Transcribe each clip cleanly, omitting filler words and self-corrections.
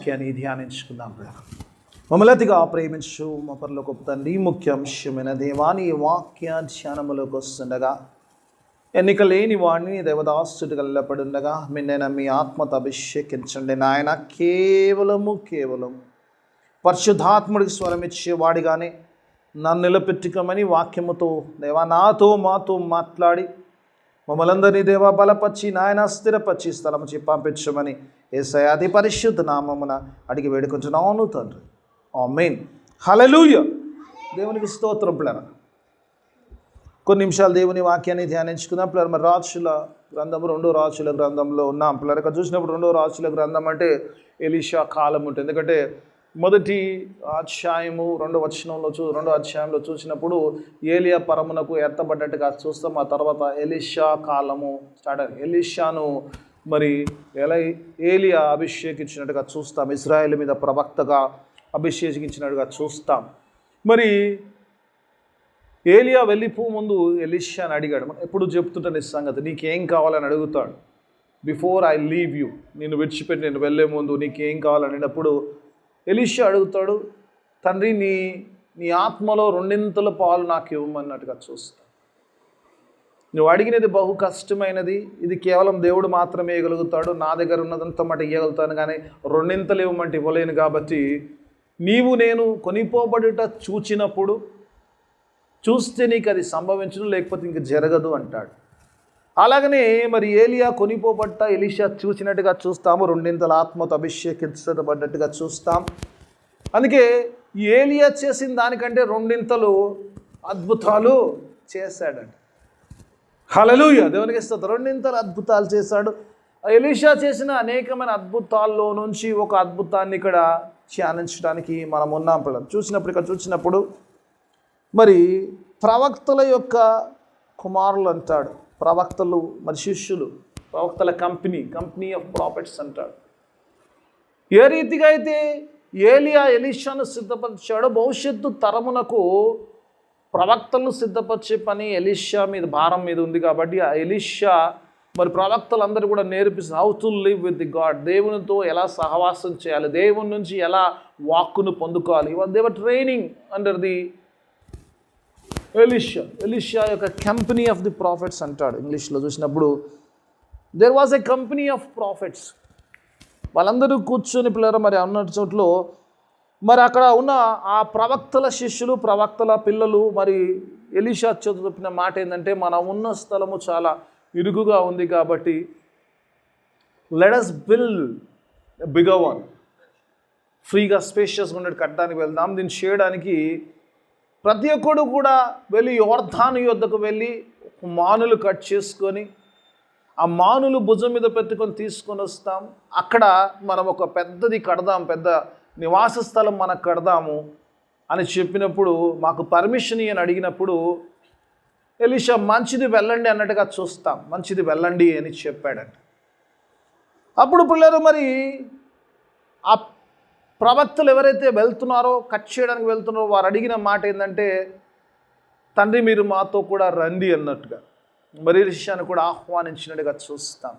వాక్యాన్ని ధ్యానించుకుందాం. మమ్మల్నిగా ప్రేమించు మా పరలోకపు తండ్రి, ముఖ్య అంశమైన దేవాని వాక్య ధ్యానములోకి వస్తుండగా ఎన్నిక లేని వాడిని దేవదాసుడు గల్లపడుండగా మిన్నైనా మీ ఆత్మతో అభిషేకించండి నాయన. కేవలం పరిశుద్ధాత్ముడికి స్వరం ఇచ్చేవాడిగానే నన్ను నిలబెట్టుకోమని వాక్యముతో దేవా నాతో మాతో మాట్లాడి మమ్మల్ందరినీ దేవా బలపరిచి నాయన స్థిరపరిచి స్థలము పంపించమని యేసయ్య అతి పరిశుద్ధ నామమున అడిగి వేడుకుంటున్నాను తండ్రి. ఆమేన్. హల్లెలూయా. దేవునికి స్తోత్రం. పిల్లరా, కొన్ని నిమిషాలు దేవుని వాక్యాన్ని ధ్యానించుకుందాం. పిల్లలు మరి రాజుల గ్రంథము 2వ రాజుల గ్రంథంలో ఉన్నాం. పిల్లలు ఇక్కడ చూసినప్పుడు 2వ రాజుల గ్రంథం అంటే ఎలీషా కాలం ఉంటుంది. ఎందుకంటే మొదటి అధ్యాయము 2వ వచనంలో 2వ అధ్యాయంలో చూసినప్పుడు ఏలియా పరమునకు ఎత్తబడ్డట్టుగా చూస్తాం. ఆ తర్వాత ఎలీషా కాలము స్టార్ట్ అయింది. ఎలీషాను మరి ఏలియా అభిషేకించినట్టుగా చూస్తాం. ఇశ్రాయేలు మీద ప్రవక్తగా అభిషేకించినట్టుగా చూస్తాం. మరి ఏలియా వెళ్ళిపో ముందు ఎలీషాని అడిగాడు. ఎప్పుడు చెప్తుంటాను ఈ సంగతి, నీకేం కావాలని అడుగుతాడు. బిఫోర్ ఐ లీవ్ యూ, నేను విడిచిపెట్టి నేను వెళ్ళే ముందు నీకేం కావాలని అడిగినప్పుడు ఎలీషా అడుగుతాడు, తండ్రి నీ ఆత్మలో 2 పాలు నాకు ఇవ్వమన్నట్టుగా చూస్తాను. నువ్వు అడిగినది బహు కష్టమైనది, ఇది కేవలం దేవుడు మాత్రమే ఇవ్వగలుగుతాడు. నా దగ్గర ఉన్నదంతా మాట ఇవ్వగలుగుతాను, కానీ 2 ఇవ్వమంటే ఇవ్వలేను. కాబట్టి నీవు నేను కొనిపోబడుట చూస్తే నీకు అది సంభవించదు, లేకపోతే ఇంక జరగదు అంటాడు. అలాగనే మరి ఏలియా కొనిపోబట్ట ఎలీషా చూసినట్టుగా చూస్తాము. 2 ఆత్మతో అభిషేకించబడ్డట్టుగా చూస్తాం. అందుకే ఏలియా చేసిన దానికంటే 2 అద్భుతాలు చేశాడంట. హల్లెలూయా. దేవునికి స్తోత్రం. 2 అద్భుతాలు చేశాడు. ఎలీషా చేసిన అనేకమైన అద్భుతాల్లో నుంచి ఒక అద్భుతాన్ని ఇక్కడ ధ్యానించడానికి మనం ఉన్నాం. ఇక్కడ చూసినప్పుడు మరి ప్రవక్తల యొక్క కుమారులు అంటాడు. ప్రవక్తలు మరి శిష్యులు, ప్రవక్తల కంపెనీ ఆఫ్ ప్రాఫిట్స్ అంటాడు. ఏ రీతిగా అయితే ఏలియా ఎలీషాను సిద్ధపరిచాడో భవిష్యత్తు తరమునకు ప్రవక్తలను సిద్ధపరిచే పని ఎలీషా మీద భారం మీద ఉంది. కాబట్టి ఆ ఎలీషా మరి ప్రవక్తలందరూ కూడా నేర్పిస్తారు how to live with the God, దేవునితో ఎలా సహవాసం చేయాలి, దేవుని నుంచి ఎలా వాక్కును పొందుకోవాలి. దేవర్ ట్రైనింగ్ అండర్ ది ఎలీషా యొక్క కంపెనీ ఆఫ్ ది ప్రాఫిట్స్ అంటాడు. ఇంగ్లీష్లో చూసినప్పుడు there was a company of prophets. వాళ్ళందరూ కూర్చొని పిల్లలు మరి ఉన్న చోట్లో మరి అక్కడ ఉన్న ఆ ప్రవక్తల శిష్యులు, ప్రవక్తల పిల్లలు మరి ఎలీషా చేత చెప్పిన మాట ఏంటంటే, మనం ఉన్న స్థలము చాలా ఇరుకుగా ఉంది కాబట్టి let us build a bigger one, ఫ్రీగా స్పేషియస్గా ఉండేది కట్టడానికి వెళ్దాం. దీన్ని చేయడానికి ప్రతి ఒక్కడు కూడా వెళ్ళి యోర్దాను యొద్దకు వెళ్ళి మానులు కట్ చేసుకొని ఆ మానులు భుజం మీద పెట్టుకొని తీసుకొని వస్తాం. అక్కడ మనం ఒక పెద్దది కడదాం, పెద్ద నివాస స్థలం మనకు కడదాము అని చెప్పినప్పుడు మాకు పర్మిషన్ అని అడిగినప్పుడు ఎలీషా మంచిది వెళ్ళండి అన్నట్టుగా చూస్తాం. మంచిది వెళ్ళండి అని చెప్పాడంట. అప్పుడు పిల్లలు మరి ఆ ప్రవక్తలు ఎవరైతే వెళ్తున్నారో, కట్ చేయడానికి వెళ్తున్నారో వారు అడిగిన మాట ఏంటంటే, తండ్రి మీరు మాతో కూడా రండి అన్నట్టుగా మరి ఎలీషాను కూడా ఆహ్వానించినట్టుగా చూస్తాం.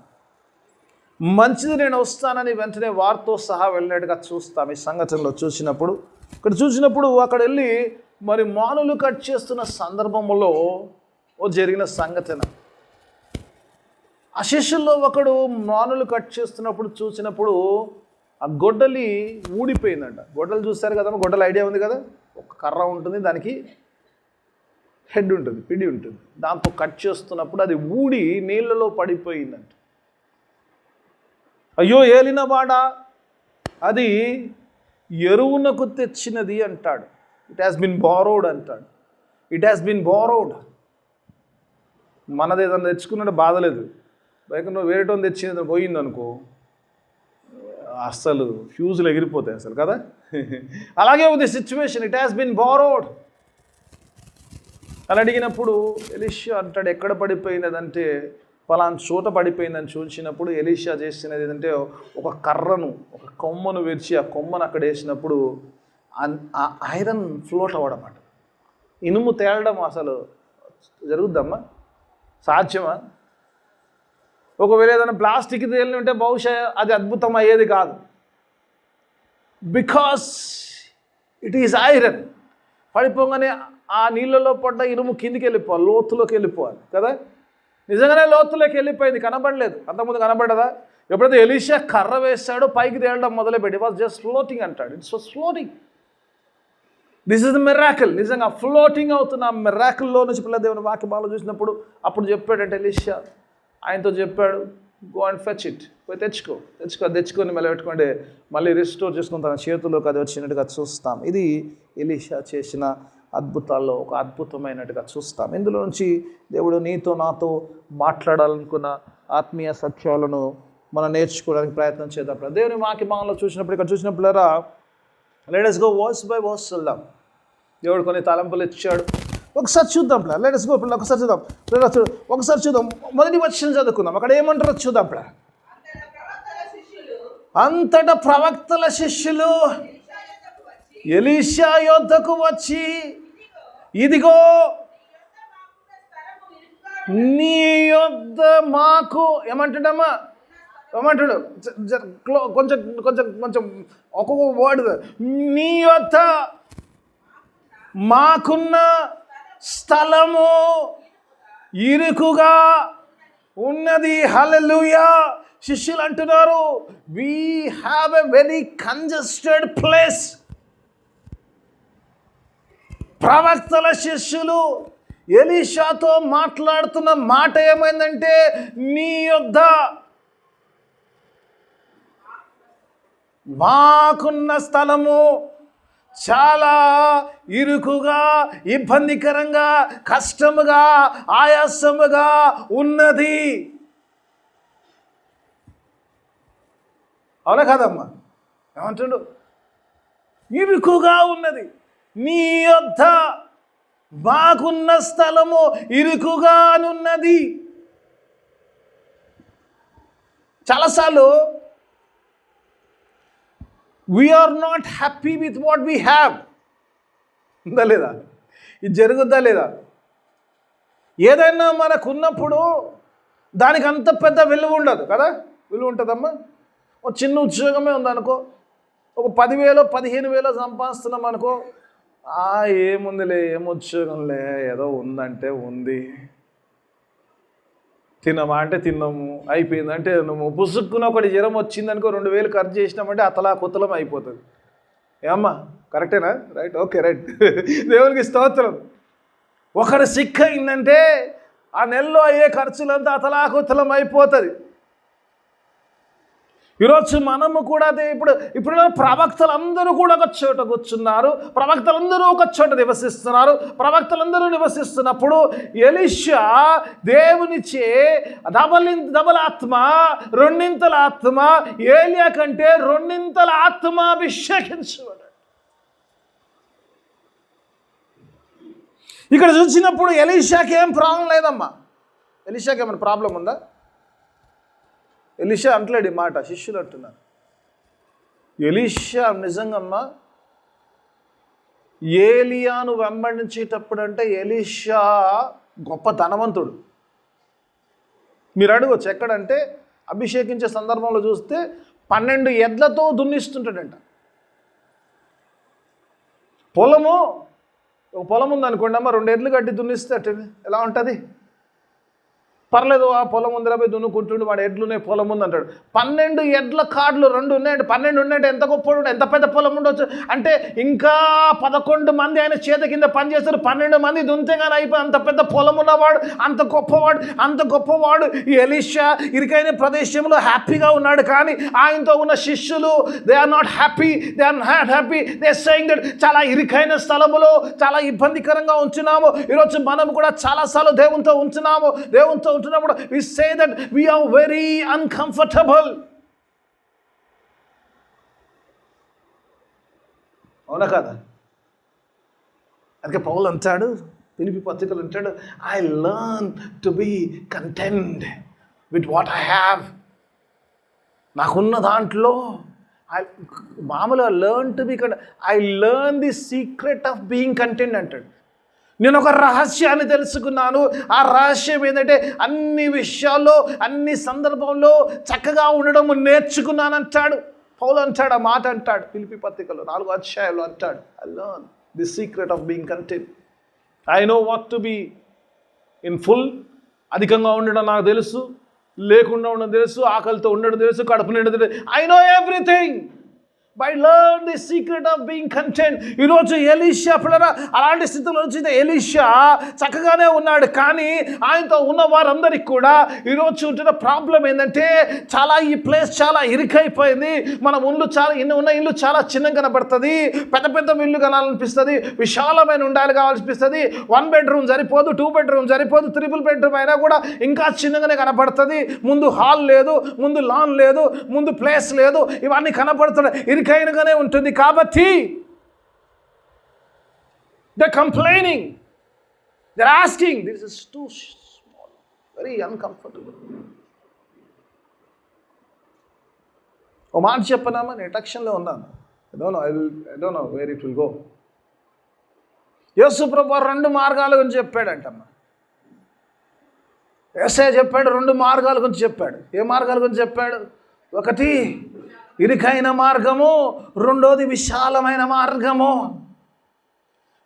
మంచిది నేను వస్తానని వెంటనే వారితో సహా వెళ్ళినట్టుగా చూస్తాం. ఈ సంఘటనలో చూసినప్పుడు అక్కడ వెళ్ళి మరి మానులు కట్ చేస్తున్న సందర్భంలో జరిగిన సంఘటన. ఆ శిష్యుల్లో ఒకడు మానులు కట్ చేస్తున్నప్పుడు చూసినప్పుడు ఆ గొడ్డలి ఊడిపోయిందంట. గొడ్డలు చూస్తారు కదా, గొడ్డలి ఐడియా ఉంది కదా, ఒక కర్ర ఉంటుంది, దానికి హెడ్ ఉంటుంది, పిడి ఉంటుంది. దాంతో కట్ చేస్తున్నప్పుడు అది ఊడి నీళ్ళలో పడిపోయిందంట. అయ్యో ఏలినవాడా, అది ఎరువునకు తెచ్చినది అంటాడు. ఇట్ హ్యాస్ బిన్ బారోడ్ అంటాడు. It has been borrowed. మనది ఏదైనా తెచ్చుకున్నట్టు బాధలేదు, బయట నువ్వు వేరేటో తెచ్చినది పోయిందనుకో అస్సలు ఫ్యూజులు ఎగిరిపోతాయి అసలు కదా. అలాగే ఉంది situation. It has been borrowed అని అడిగినప్పుడు ఎలీషా అంటాడు, ఎక్కడ పడిపోయినదంటే పలానా చోట పడిపోయిందని చూసినప్పుడు ఎలీషా చేసినది ఏంటంటే ఒక కర్రను, ఒక కొమ్మను విరిచి ఆ కొమ్మను అక్కడ వేసినప్పుడు ఆ ఐరన్ ఫ్లోట్ అవ్వడం అన్నమాట. ఇనుము తేలడం అసలు జరుగుద్దమ్మా? సాధ్యమా? ఒకవేళ ఏదైనా ప్లాస్టిక్ తేలిన ఉంటే బహుశా అది అద్భుతం అయ్యేది కాదు. Because it is iron. పడిపోగానే ఆ నీళ్ళలో పడ్డ ఇనుము కిందికి వెళ్ళిపోవాలి, లోతులోకి వెళ్ళిపోవాలి కదా. నిజంగానే లోతులోకి వెళ్ళిపోయింది, కనబడలేదు. అంతకుముందు కనబడదా? ఎప్పుడైతే ఎలీషా కర్ర వేస్తాడో పైకి తేలడం మొదలుపెట్టి వాజ్ జస్ట్ ఫ్లోటింగ్ అంటాడు. It's was floating. This is the miracle. నిజంగా ఫ్లోటింగ్ అవుతున్న ఆ మిరాకిల్లో నుంచి పిల్ల దేవుని వాక్యమాలలో చూసినప్పుడు అప్పుడు చెప్పాడంటే ఎలీషా ఆయనతో చెప్పాడు, గో అండ్ ఫెచ్ ఇట్, పోయి తెచ్చుకొని మళ్ళీ పెట్టుకోండి, మళ్ళీ రిస్టోర్ చేసుకుని తన చేతుల్లోకి అది వచ్చినట్టుగా చూస్తాం. ఇది ఎలీషా చేసిన అద్భుతాల్లో ఒక అద్భుతమైనట్టుగా చూస్తాం. ఇందులో నుంచి దేవుడు నీతో నాతో మాట్లాడాలనుకున్న ఆత్మీయ సత్యాలను మనం నేర్చుకోవడానికి ప్రయత్నం చేద్దాం. దేవుని వాక్యమాలలో చూసినప్పుడు ఇక్కడ చూసినప్పుడారా let us go verse by verse వెళ్దాం. దేవుడు కొన్ని తలంపులు ఇచ్చాడు, ఒకసారి చూద్దాం. లెట్ us go ఒకసారి చూద్దాం. ఒకసారి చూద్దాం. మొదటి వచనం చదువుకుందాం. అక్కడ ఏమంటారో చూద్దాం. అంతటా ప్రవక్తల శిష్యులు ఎలీషా యొద్దకు వచ్చి, ఇదిగో నీ యొద్ద మాకు ఏమంటాడమ్మా, ఏమంటాడు కొంచెం కొంచెం కొంచెం ఒక్కొక్క వర్డ్, నీ యొద్ద మాకున్న స్థలము ఇరుకుగా ఉన్నది. హల్లెలూయా. శిష్యులు అంటున్నారు, we have a very congested place. ప్రవక్తల శిష్యులు ఎలీషాతో మాట్లాడుతున్న మాట ఏమైందంటే, నీ యొద్ద మాకున్న స్థలము చాలా ఇరుకుగా, ఇబ్బందికరంగా, కష్టముగా, ఆయాసముగా ఉన్నది. అవునా కాదమ్మా? ఏమంటాడు? ఇరుకుగా ఉన్నది. నీ యొద్ద మాకున్న స్థలము ఇరుకుగానున్నది. చాలాసార్లు we are not happy with what we have. ఉందా లేదా? ఇది జరుగుద్దా లేదా? ఏదైనా మనకున్నప్పుడు దానికి అంత పెద్ద విలువ ఉండదు కదా. విలువ ఉంటుందమ్మా. ఒక చిన్న ఉద్యోగమే ఉందనుకో, ఒక 10,000 15,000 సంపాదిస్తున్నాం అనుకో, ఏముందిలే, ఏం ఉద్యోగంలే, ఏదో ఉందంటే ఉంది, తినమా అంటే తిన్నాము, అయిపోయిందంటే నువ్వు పుసుక్కున ఒకటి జ్వరం వచ్చిందనుకో 2,000 ఖర్చు చేసినామంటే అతలా కుతలం అయిపోతుంది. ఏమ్మా కరెక్టేనా? Right, okay, right. దేవునికి స్తోత్రం. ఒకరు సిక్ అయిందంటే ఆ నెలలో అయ్యే ఖర్చులంతా అతలా కుతలం అయిపోతుంది. ఈరోజు మనము కూడా అదే. ఇప్పుడు ప్రవక్తలందరూ కూడా ఒక చోట కూర్చున్నారు, ప్రవక్తలందరూ ఒక చోట నివసిస్తున్నారు. ప్రవక్తలందరూ నివసిస్తున్నప్పుడు ఎలీషా దేవునిచే డబల్ ఆత్మ, రెండింతల ఆత్మ, ఏలియా కంటే రెండింతల ఆత్మ అభిషేకించబడ్డాడు. ఇక్కడ చూసినప్పుడు ఎలీషాకి ఏం ప్రాబ్లం లేదమ్మా. ఎలీషాకి ఏమైనా ప్రాబ్లం ఉందా? ఎలీషా అంటలేడు ఈ మాట, శిష్యులు అంటున్నారు. ఎలీషా నిజంగమ్మా ఏలియాను వెంబడించేటప్పుడు అంటే ఎలీషా గొప్ప ధనవంతుడు. మీరు అడగొచ్చు ఎక్కడంటే, అభిషేకించే సందర్భంలో చూస్తే 12 ఎడ్లతో దున్నిస్తుంటాడంట. ఒక పొలం ఉందనుకోండి అమ్మ, 2 ఎడ్లు కట్టి దున్నిస్తే ఎలా ఉంటుంది? పర్లేదు, ఆ పొలం ముందర పోయి దున్నుకుంటుండు, వాడు ఎడ్లునే పొలం ఉంది అంటాడు. 12 ఎడ్ల కార్డులు 2 ఉన్నాయంటే, 12 ఉన్నాయంటే ఎంత గొప్ప, ఎంత పెద్ద పొలం ఉండొచ్చు అంటే. ఇంకా 11 మంది ఆయన చేత కింద పనిచేస్తారు. 12 మంది దున్నితే కానీ అయిపోయి అంత పెద్ద పొలం ఉన్నవాడు, అంత గొప్పవాడు ఈ ఎలీషా. ఇరుకైన ప్రదేశంలో హ్యాపీగా ఉన్నాడు. కానీ ఆయనతో ఉన్న శిష్యులు they are not happy. They saying that చాలా ఇరుకైన స్థలములో చాలా ఇబ్బందికరంగా ఉంచున్నాము. ఈరోజు మనం కూడా చాలాసార్లు దేవునితో ఉంటున్నప్పుడు we say that we are very uncomfortable. అవునా కదా? అందుకే పౌలు అంటాడు, ఫిలిప్పీ పత్రికలు అంటాడు, I learn to be content with what I have. నాకున్న దాంట్లో మామూలుగా learn to be content. I learn the secret of being content అంటాడు. నేను ఒక రహస్యాన్ని తెలుసుకున్నాను. ఆ రహస్యం ఏంటంటే అన్ని విషయాల్లో, అన్ని సందర్భంలో చక్కగా ఉండడం నేర్చుకున్నానంటాడు. పౌలు అంటాడు, ఆ మాట అంటాడు ఫిలిప్పీ పత్రికలో 4వ అధ్యాయంలో అంటాడు, I learn the secret of being content. I know what to be in full. అధికంగా ఉండడం నాకు తెలుసు, లేకుండా ఉండడం తెలుసు, ఆకలితో ఉండడం తెలుసు, కడుపు నిండడం తెలుసు. I know everything by learn the secret of being content. ఈరోజు ఎలీషా పిల్లరా అలాంటి స్థితిలో వచ్చిన ఎలీషా చక్కగానే ఉన్నాడు, కానీ ఆయనతో ఉన్న వారందరికీ కూడా ఈరోజు ఉంటున్న ప్రాబ్లం ఏంటంటే చాలా ఈ ప్లేస్ చాలా ఇరుకైపోయింది. మన ఇల్లు చాలా ఉన్న ఇల్లు చాలా చిన్నగా కనబడుతుంది, పెద్ద పెద్ద ఇల్లు కనాలనిపిస్తుంది, విశాలమైన ఉండాలి కావాలనిపిస్తుంది. 1 బెడ్రూమ్ సరిపోదు, 2 బెడ్రూమ్ సరిపోదు, 3 బెడ్రూమ్ అయినా కూడా ఇంకా చిన్నగానే కనబడుతుంది. ముందు హాల్ లేదు, ముందు లాన్ లేదు, ముందు ప్లేస్ లేదు, ఇవన్నీ కనబడుతున్నాయి, ఇరుకైనగానే ఉంటుంది. కాబట్టి they complaining, they are asking, this is too small, very uncomfortable. ఓ మాట చెప్పనామా, నేను టెన్షన్లో ఉన్నాను. I don't know where it will go. Yesu ప్రభువు 2 మార్గాల గురించి చెప్పాడంటమ్మా. యేసయ్య చెప్పాడు, 2 మార్గాల గురించి చెప్పాడు. ఏ మార్గాల గురించి చెప్పాడు? ఒకటి ఇరుకైన మార్గము, రెండోది విశాలమైన మార్గము.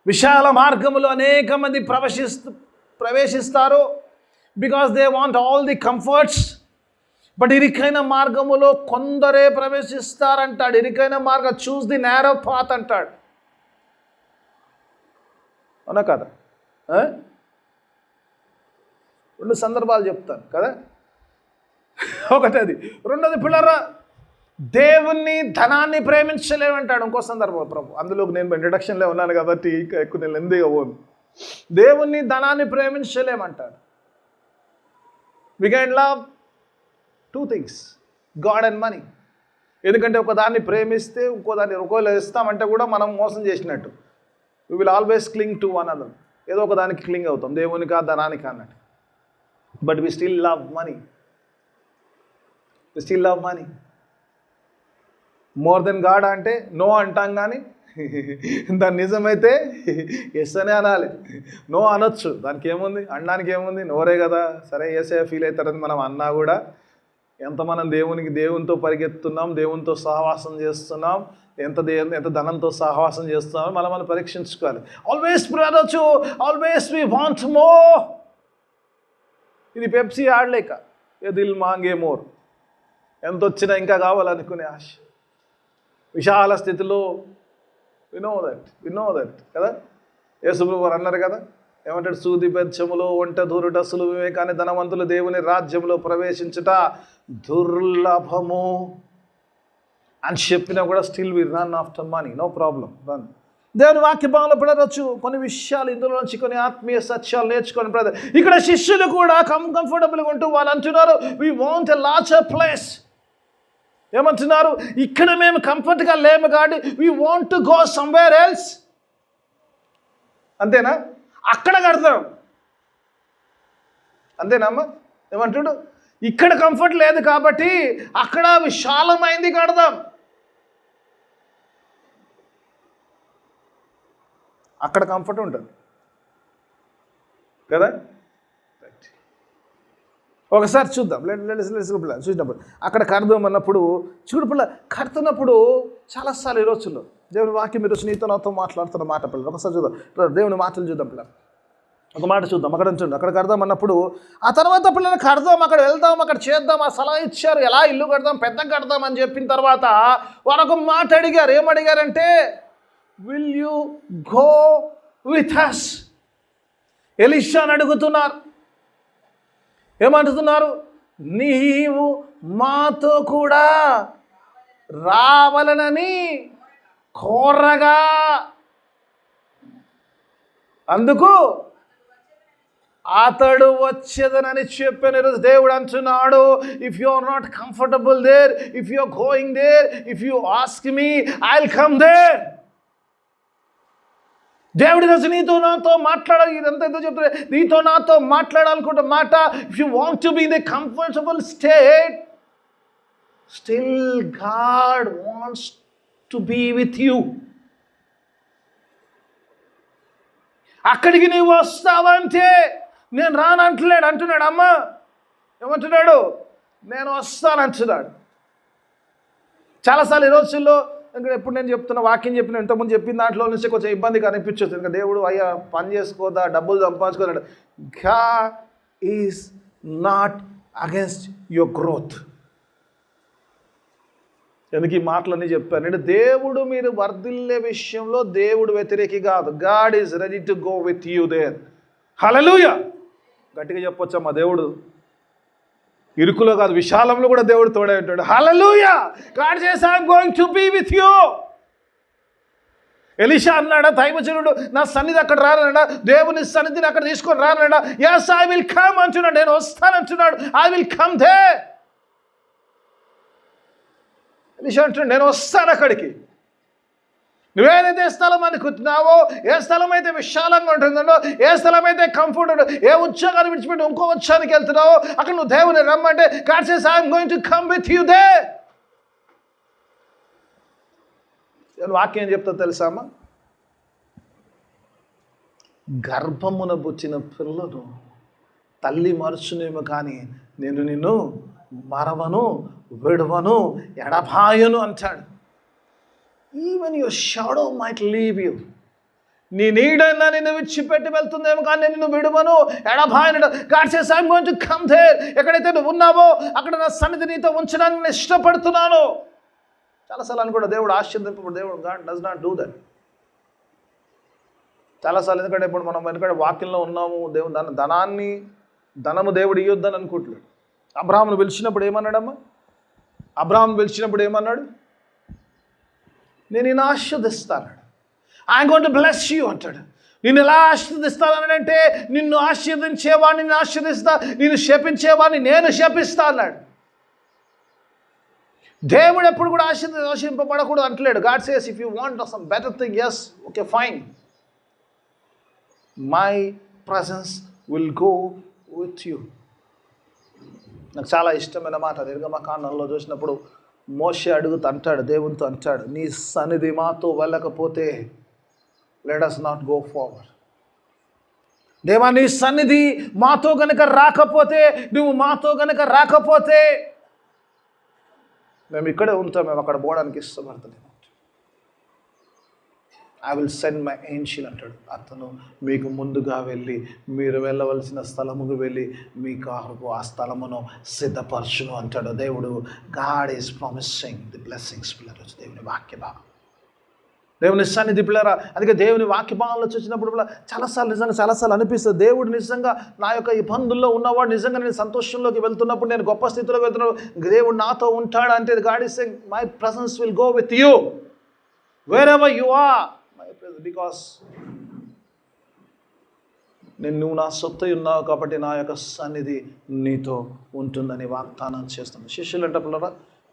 విశాల మార్గములో అనేక మంది ప్రవేశిస్తారు because they want all the comforts. But ఇరుకైన మార్గములో కొందరే ప్రవేశిస్తారంటాడు. ఇరుకైన మార్గం, చూస్ ది నేరో పాత్ అంటాడు. అవునా కదా? 2 సందర్భాలు చెప్తాను కదా. ఒకటి అది. రెండోది పిల్లరా, దేవుణ్ణి ధనాన్ని ప్రేమించలేమంటాడు ఇంకో సందర్భం ప్రభు. అందులో నేను ఇంట్రడక్షన్లో ఉన్నాను కాబట్టి ఇంకా ఎక్కువ నేను లెందీగా పోను. దేవుణ్ణి ధనాన్ని ప్రేమించలేమంటాడు. We can love 2 things, God and money. ఎందుకంటే ఒక దాన్ని ప్రేమిస్తే ఇంకో దాన్ని ఒకవేళ ఇస్తామంటే కూడా మనం మోసం చేసినట్టు. We will always cling to one another. ఏదో ఒక దానికి క్లింగ్ అవుతాం, దేవునికా ధనానికి అన్నట్టు. But we still love money. We still love money more than God. అంటే నో అంటాం, కానీ దాని నిజమైతే ఎస్ అనే అనాలి. నో అనొచ్చు, దానికి ఏముంది, అనడానికి ఏముంది, నోరే కదా. సరే యేసయ్య ఫీల్ అవుతారని మనం అన్నా కూడా ఎంత మనం దేవునితో పరిగెత్తున్నాం, దేవునితో సహవాసం చేస్తున్నాం, ఎంత ధనంతో సహవాసం చేస్తున్నాం మనం పరీక్షించుకోవాలి. ఆల్వేస్ అనొచ్చు, ఆల్వేస్ వి వాంట్ మోర్. ఇది పెప్సీ ఆడలేక, ఏ దిల్ మాంగే మోర్, ఎంత వచ్చినా ఇంకా కావాలనుకునే ఆశ. విశాల స్థితిలో వి నో దట్ కదా. యేసుప్రభువు వారు అన్నారు కదా, ఏమంటాడు? సూది బెచ్చములో ఒంట దూరుట సులువే, కానీ ధనవంతులు దేవుని రాజ్యంలో ప్రవేశించుట దుర్లభము అని చెప్పినా కూడా still we run after money. No problem, run. దేవుని వాక్య భాగంలో పడవచ్చు కొన్ని విషయాలు, ఇందులో నుంచి కొన్ని ఆత్మీయ సత్యాలు నేర్చుకొని బ్రదర్. ఇక్కడ శిష్యులు కూడా కంఫర్టబుల్గా ఉంటూ వాళ్ళు అంటున్నారు, we want a larger place. ఏమంటున్నారు? ఇక్కడ మేము కంఫర్ట్గా లేము కాబట్టి we want to go somewhere else. అంతేనా? అక్కడ కడతాం, అంతేనమ్మా? ఏమంటుడు? ఇక్కడ కంఫర్ట్ లేదు కాబట్టి అక్కడ విశాలమైంది కడదాం. అక్కడ కంఫర్ట్ ఉంటుంది కదా. ఒకసారి చూద్దాం, చూసినప్పుడు అక్కడ కడదాం అన్నప్పుడు చూడు పిల్ల, కడుతున్నప్పుడు చాలాసార్లు ఈ రోజుల్లో దేవుని వాక్యం ఈరోజు నీతో నాతో మాట్లాడుతున్న మాట పిల్లలు. ఒకసారి చూద్దాం, దేవుని మాటలు చూద్దాం పిల్లలు. ఒక మాట చూద్దాం. అక్కడ చూడండి, అక్కడ కడదాం అన్నప్పుడు ఆ తర్వాత పిల్లలు కడదాం, అక్కడ వెళ్దాం, అక్కడ చేద్దాం, ఆ సలహా ఇచ్చారు, ఎలా ఇల్లు కడదాం, పెద్దగా కడదాం అని చెప్పిన తర్వాత వారు ఒక మాట అడిగారు. ఏమడిగారంటే, will you go with us? ఎలీషాని అడుగుతున్నారు. ఏమంటున్నారు? నీవు మాతో కూడా రావాలనని కోరగా, అందుకు అతడు వచ్చేదనని చెప్పాను. ఈరోజు దేవుడు అంటున్నాడు, if you are not comfortable there, if you are going there, if you ask me, I will come there. దేవుడి రోజు నీతో నాతో మాట్లాడాలి. ఇదంతా ఏదో చెప్తాడు, నీతో నాతో మాట్లాడాలనుకుంటే మాట. If you want to be in the comfortable state, still God wants to be with you. అక్కడికి నీవు వస్తావంటే నేను రానంటలేడు అంటున్నాడు. అమ్మ ఏమంటున్నాడు? నేను వస్తానంటున్నాడు. చాలాసార్లు ఈ రోజుల్లో ఇంకా ఎప్పుడు నేను చెప్తున్న వాక్యం చెప్పిన ఇంతకుముందు చెప్పిన దాంట్లో నుంచి కొంచెం ఇబ్బంది కనిపించవచ్చు. ఇంకా దేవుడు అయ్యా పని చేసుకోదా, డబ్బులు సంపాదించుకోదా. God is not against your growth. ఎందుకు ఈ మాటలన్నీ చెప్పాను అంటే దేవుడు మీరు వర్ధిల్లే విషయంలో దేవుడు వ్యతిరేకి కాదు. God is ready to go with you there. Hallelujah. గట్టిగా చెప్పొచ్చా, మా దేవుడు ఇరుకులో కాదు విశాలంలో కూడా దేవుడు తోడే ఉంటాడు. Hallelujah. God says I am going to be with you. Elisha అన్నాడా దైవజనుడు నా సన్నిధి అక్కడ రానడా, దేవుని సన్నిధిని అక్కడ తీసుకొని రానడా. yes I will come అంటున్నాడు, నేను వస్తానంటున్నాడు. I will come there. Elisha అంటున్నాడు నేను వస్తాను అక్కడికి. నువ్వేదైతే స్థలం అనుకుంటున్నావో, ఏ స్థలం అయితే విశాలంగా ఉంటుందో, ఏ స్థలం అయితే కంఫర్ట్ ఉంటుందో, ఏ ఉద్యోగాన్ని విడిచిపెట్టి ఇంకో ఉద్యోగానికి వెళ్తున్నావో అక్కడ నువ్వు దేవుని రమ్మంటే God says I am going to come with you there. నేను వాక్యం చెప్తా తెలుసామా, గర్భమున పుట్టిన పిల్లలు తల్లి మరుచునేమో కానీ నేను నిన్ను మరవను, విడవను, ఎడబాయను అంటాడు. Even your shadow might leave you. నీ నీడైనా నిన్ను విడిచిపెట్టి వెళ్తుందేమో కానీ నేను నిన్ను విడవను, ఎడబాయను. God says I am going to come there. ఎక్కడైతే నువ్వు ఉన్నావో అక్కడ నా సన్నిధి నీతో ఉంచడానికి నేను ఇష్టపడుతున్నాను. చాలాసార్లు అనుకోండి దేవుడు ఆశ్చర్యింపబడు. దేవుడు God does not do that. చాలాసార్లు ఎందుకంటే ఇప్పుడు మనం ఎందుకంటే వాక్యంలో ఉన్నాము, దేవుడు ధనము దేవుడు ఇయ్యొద్దని అనుకుంటున్నాడు. అబ్రాహామును పిలిచినప్పుడు ఏమన్నాడమ్మా? అబ్రాహాము పిలిచినప్పుడు ఏమన్నాడు? నేను నిన్ను ఆశీర్వదిస్తాను, I'm going to bless you అంటాడు. నిన్ను ఎలా ఆశీర్వదిస్తానంటే నిన్ను ఆశీర్వదించేవాడిని నేను ఆశీర్వదిస్తా, నిన్ను శపించేవాడిని నేను శపిస్తా అన్నాడు. దేవుడు ఎప్పుడు కూడా ఆశీర్వదింపబడకూడదు అంటలేడు. God says if you want some better thing, yes, okay, fine, my presence will go with you. నాకు చాలా ఇష్టమైన మాట నిర్గమకాండంలో చూసినప్పుడు మోషే అడుగుతూ అంటాడు, దేవునితో అంటాడు, నీ సన్నిధి మాతో వెళ్ళకపోతే let us not go forward. దేవా నీ సన్నిధి మాతో గనుక రాకపోతే, నువ్వు మాతో గనుక రాకపోతే మేము ఇక్కడే ఉంటాం, మేము అక్కడ పోవడానికి ఇష్టపడతలేము. I will send my angel అంటాడు. అతను మీకు ముందుగా వెళ్ళి మీరు వెళ్ళవలసిన స్థలముకు వెళ్ళి మీ కారుకు ఆ స్థలమును సిద్ధపరచును అంటాడు దేవుడు. God is promising the blessings. పిల్లలు దేవుని వాక్య భాగం, దేవుని సన్నిధి పిల్లరా. అందుకే దేవుని వాక్య భాగంలో చూసినప్పుడు చాలాసార్లు అనిపిస్తుంది దేవుడు నిజంగా నా యొక్క ఇబ్బందుల్లో ఉన్నవాడు నిజంగా నేను సంతోషంలోకి వెళ్తున్నప్పుడు, నేను గొప్ప స్థితిలోకి వెళ్తున్నప్పుడు దేవుడు నాతో ఉంటాడు అంటే God is saying my presence will go with you wherever you are. Because నువ్వు నా సొత్తు ఉన్నావు కాబట్టి నా యొక్క సన్నిధి నీతో ఉంటుందని వాగ్దానం చేస్తాను. శిష్యులంటే పిల్లరా,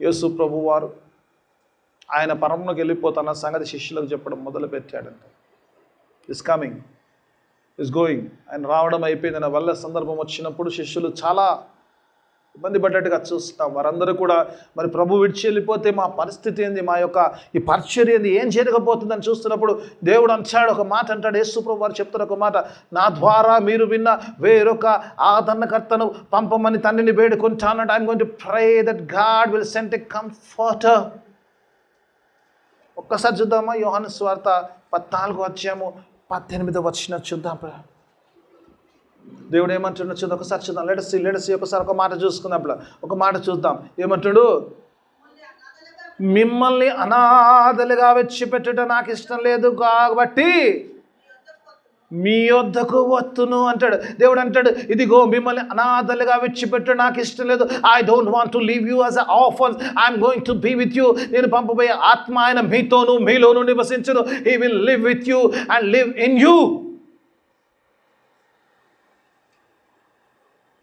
యేసు ప్రభు వారు ఆయన పరమునకు వెళ్ళిపోతున్న సంగతి శిష్యులకు చెప్పడం మొదలుపెట్టాడంట. Is coming, is going. ఆయన రావడం అయిపోయింది. ఆయన వల్ల సందర్భం వచ్చినప్పుడు శిష్యులు చాలా ఇబ్బంది పడ్డట్టుగా చూస్తాం. వారందరూ కూడా మరి ప్రభు విడిచి వెళ్ళిపోతే మా పరిస్థితి ఏంది, మా యొక్క ఈ పరిచర్య ఏంది, ఏం జరగబోతుందని చూస్తున్నప్పుడు దేవుడు అంటాడు, ఒక మాట అంటాడు. యేసు ప్రభు వారు చెప్తారు ఒక మాట, నా ద్వారా మీరు విన్న వేరొక ఆదరణకర్తను పంపమని తండ్రిని వేడుకుంటానంటే I'm going to pray that God will send a comforter. ఒక్కసారి చూద్దామా యోహాను సువార్త 14:18 చూద్దాం. దేవుడు ఏమంటున్నా చూద్దాం, ఒకసారి చూద్దాం. లెటస్ ఒకసారి ఒక మాట చూసుకున్నప్పుడు ఒక మాట చూద్దాం. ఏమంటాడు? మిమ్మల్ని అనాథలుగా విడిచిపెట్టుట నాకు ఇష్టం లేదు కాబట్టి మీ యొద్దకు వత్తును అంటాడు. దేవుడు అంటాడు, ఇదిగో మిమ్మల్ని అనాథలుగా విడిచిపెట్టు నాకు ఇష్టం లేదు. I don't want to leave you as orphan, I'm going to be with you. నేను పంపబోయే ఆత్మ ఆయన మీతోను మీలోను నివసించును. He will live with you and live in you.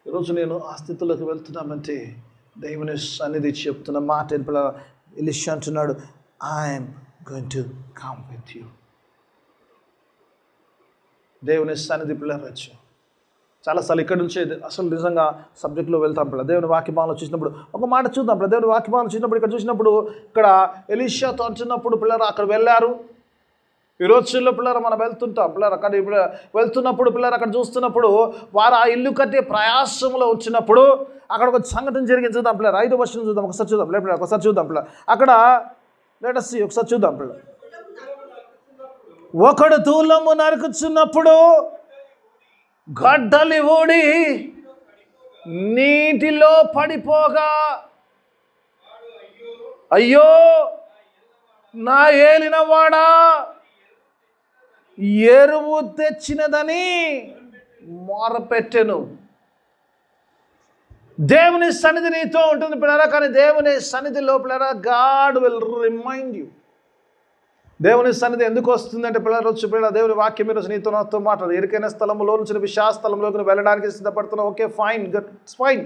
ఈరోజు నేను ఆ స్థితిలోకి వెళ్తున్నామంటే దేవుని సన్నిధి చెప్తున్న మాట ఎలీషా అంటున్నాడు, I'm going to come with you. దేవుని సన్నిధి పిల్లరచ్చు. చాలాసార్లు ఇక్కడ నుంచి అసలు నిజంగా సబ్జెక్ట్లో వెళ్తాం పిల్ల. దేవుని వాక్యభావంలో చూసినప్పుడు ఒక మాట చూద్దాం పిల్ల. దేవుని వాక్యభావంలో చూసినప్పుడు ఇక్కడ చూసినప్పుడు ఇక్కడ ఎలీషాతో అంటున్నప్పుడు పిల్లలు అక్కడ వెళ్ళారు. ఈ రోజుల్లో పిల్లలు మనం వెళ్తుంటాం, పిల్లలు అక్కడ ఇప్పుడు వెళ్తున్నప్పుడు పిల్లలు అక్కడ చూస్తున్నప్పుడు వారు ఆ ఇల్లు కట్టే ప్రయాసంలో వచ్చినప్పుడు అక్కడ ఒక సంఘటన జరిగింది. చూద్దాం పిల్లలు, 5వ వచనం చూద్దాం, ఒకసారి చూద్దాం పిల్లలు, ఒకసారి చూద్దాం పిల్లలు. అక్కడ లెట్ us see, ఒకసారి చూద్దాం పిల్లలు. ఒకడు తూలము నరుకుచున్నప్పుడు గడ్డలి ఊడి నీటిలో పడిపోగా, అయ్యో నా ఏలినవాడా, ఎరువు తెచ్చినదని మొరపెట్టెను. దేవుని సన్నిధి నీతో ఉంటుంది పిల్లరా, కానీ దేవుని సన్నిధిలో పిల్లరా గాడ్ విల్ రిమైండ్ యూ. దేవుని సన్నిధి ఎందుకు వస్తుందంటే పిల్లలు వచ్చి పిల్లల దేవుని వాక్యం ఈరోజు నీతో నాతో మాట్లాడు. ఎరికైన స్థలంలో నుంచి విశాల స్థలంలోకి వెళ్ళడానికి సిద్ధపడుతున్నావు, okay fine, good, it's fine,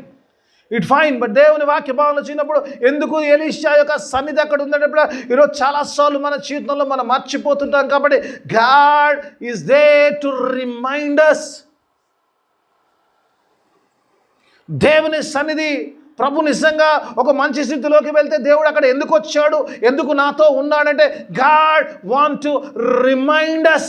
it fine. But దేవుని వాక్య భావన వచ్చినప్పుడు ఎందుకు ఎలీషా యొక్క సన్నిధి అక్కడ ఉందంటే ఈరోజు చాలాసార్లు మన జీవితంలో మనం మర్చిపోతుంటాం. కాబట్టి God is there to remind us. దేవుని సన్నిధి, ప్రభు నిజంగా ఒక మంచి స్థితిలోకి వెళ్తే దేవుడు అక్కడ ఎందుకు వచ్చాడు, ఎందుకు నాతో ఉన్నాడంటే God want to remind us.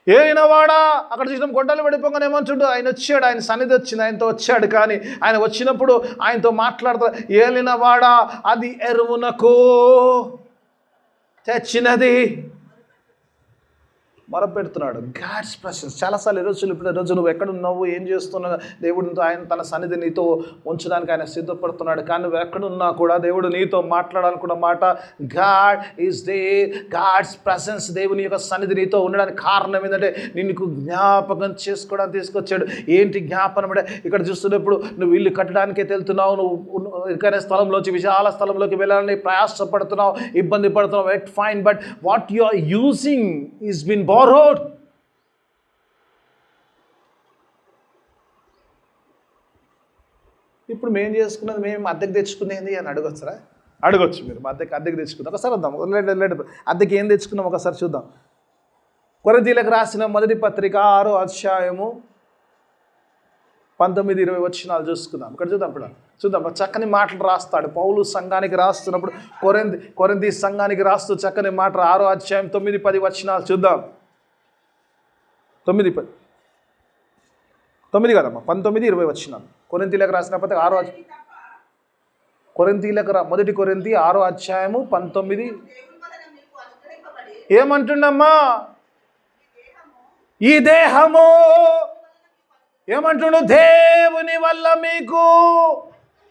ఏలినవాడా, అక్కడ చూసిన గొడ్డలు పడిపోగానే ఏమంటుండు, ఆయన వచ్చాడు, ఆయన సన్నిధి వచ్చింది, ఆయనతో వచ్చాడు. కానీ ఆయన వచ్చినప్పుడు ఆయనతో మాట్లాడతాడు, ఏలినవాడా అది ఎరువునకు తెచ్చినది మొరపెడుతున్నాడు. God's presence. చాలాసార్లు ఈరోజు నువ్వు ఎక్కడున్నావు, ఏం చేస్తున్నావు, దేవుడితో ఆయన తన సన్నిధి నీతో ఉంచడానికి ఆయన సిద్ధపడుతున్నాడు. కానీ నువ్వు ఎక్కడున్నా కూడా దేవుడు నీతో మాట్లాడాలనుకున్న మాట God is there, God's presence. దేవుని యొక్క సన్నిధి నీతో ఉండడానికి కారణం ఏంటంటే నిన్ను జ్ఞాపకం చేసుకోవడానికి తీసుకొచ్చాడు. ఏంటి జ్ఞాపనం అంటే, ఇక్కడ చూస్తున్నప్పుడు నువ్వు ఇల్లు కట్టడానికే వెళ్తున్నావు, నువ్వు ఎక్కడైనా స్థలంలోంచి విశాల స్థలంలోకి వెళ్ళాలని ప్రయాసపడుతున్నావు, ఇబ్బంది పడుతున్నావు, at fine. But what you are using is been borrowed. ఇప్పుడు మేము చేసుకున్నది మేము అద్దెకి తెచ్చుకునేది అని అడగొచ్చు మీరు. మా అద్దెకి తెచ్చుకుందాం, ఒకసారి వద్దాం, అద్దెకి ఏం తెచ్చుకున్నాం ఒకసారి చూద్దాం. కొరింథీయులకు రాసిన మొదటి పత్రిక 6వ అధ్యాయము 19-20 వచనాలు చూసుకుందాం. ఇక్కడ చూద్దాం చక్కని మాటలు రాస్తాడు పౌలు సంఘానికి రాస్తున్నప్పుడు, కొరింథీ సంఘానికి రాస్తూ చక్కని మాటలు. 6వ అధ్యాయం 9-10 వచనాలు చూద్దాం. 9-10 కదమ్మా, 19-20 వచనాలు. కొరింథీయులకు రాసిన పత్రిక 6వ మొదటి కొరింథీ 6వ అధ్యాయము 19 ఏమంటుండమ్మా, ఈ దేహము ఏమంటుండు, దేవుని వల్ల మీకు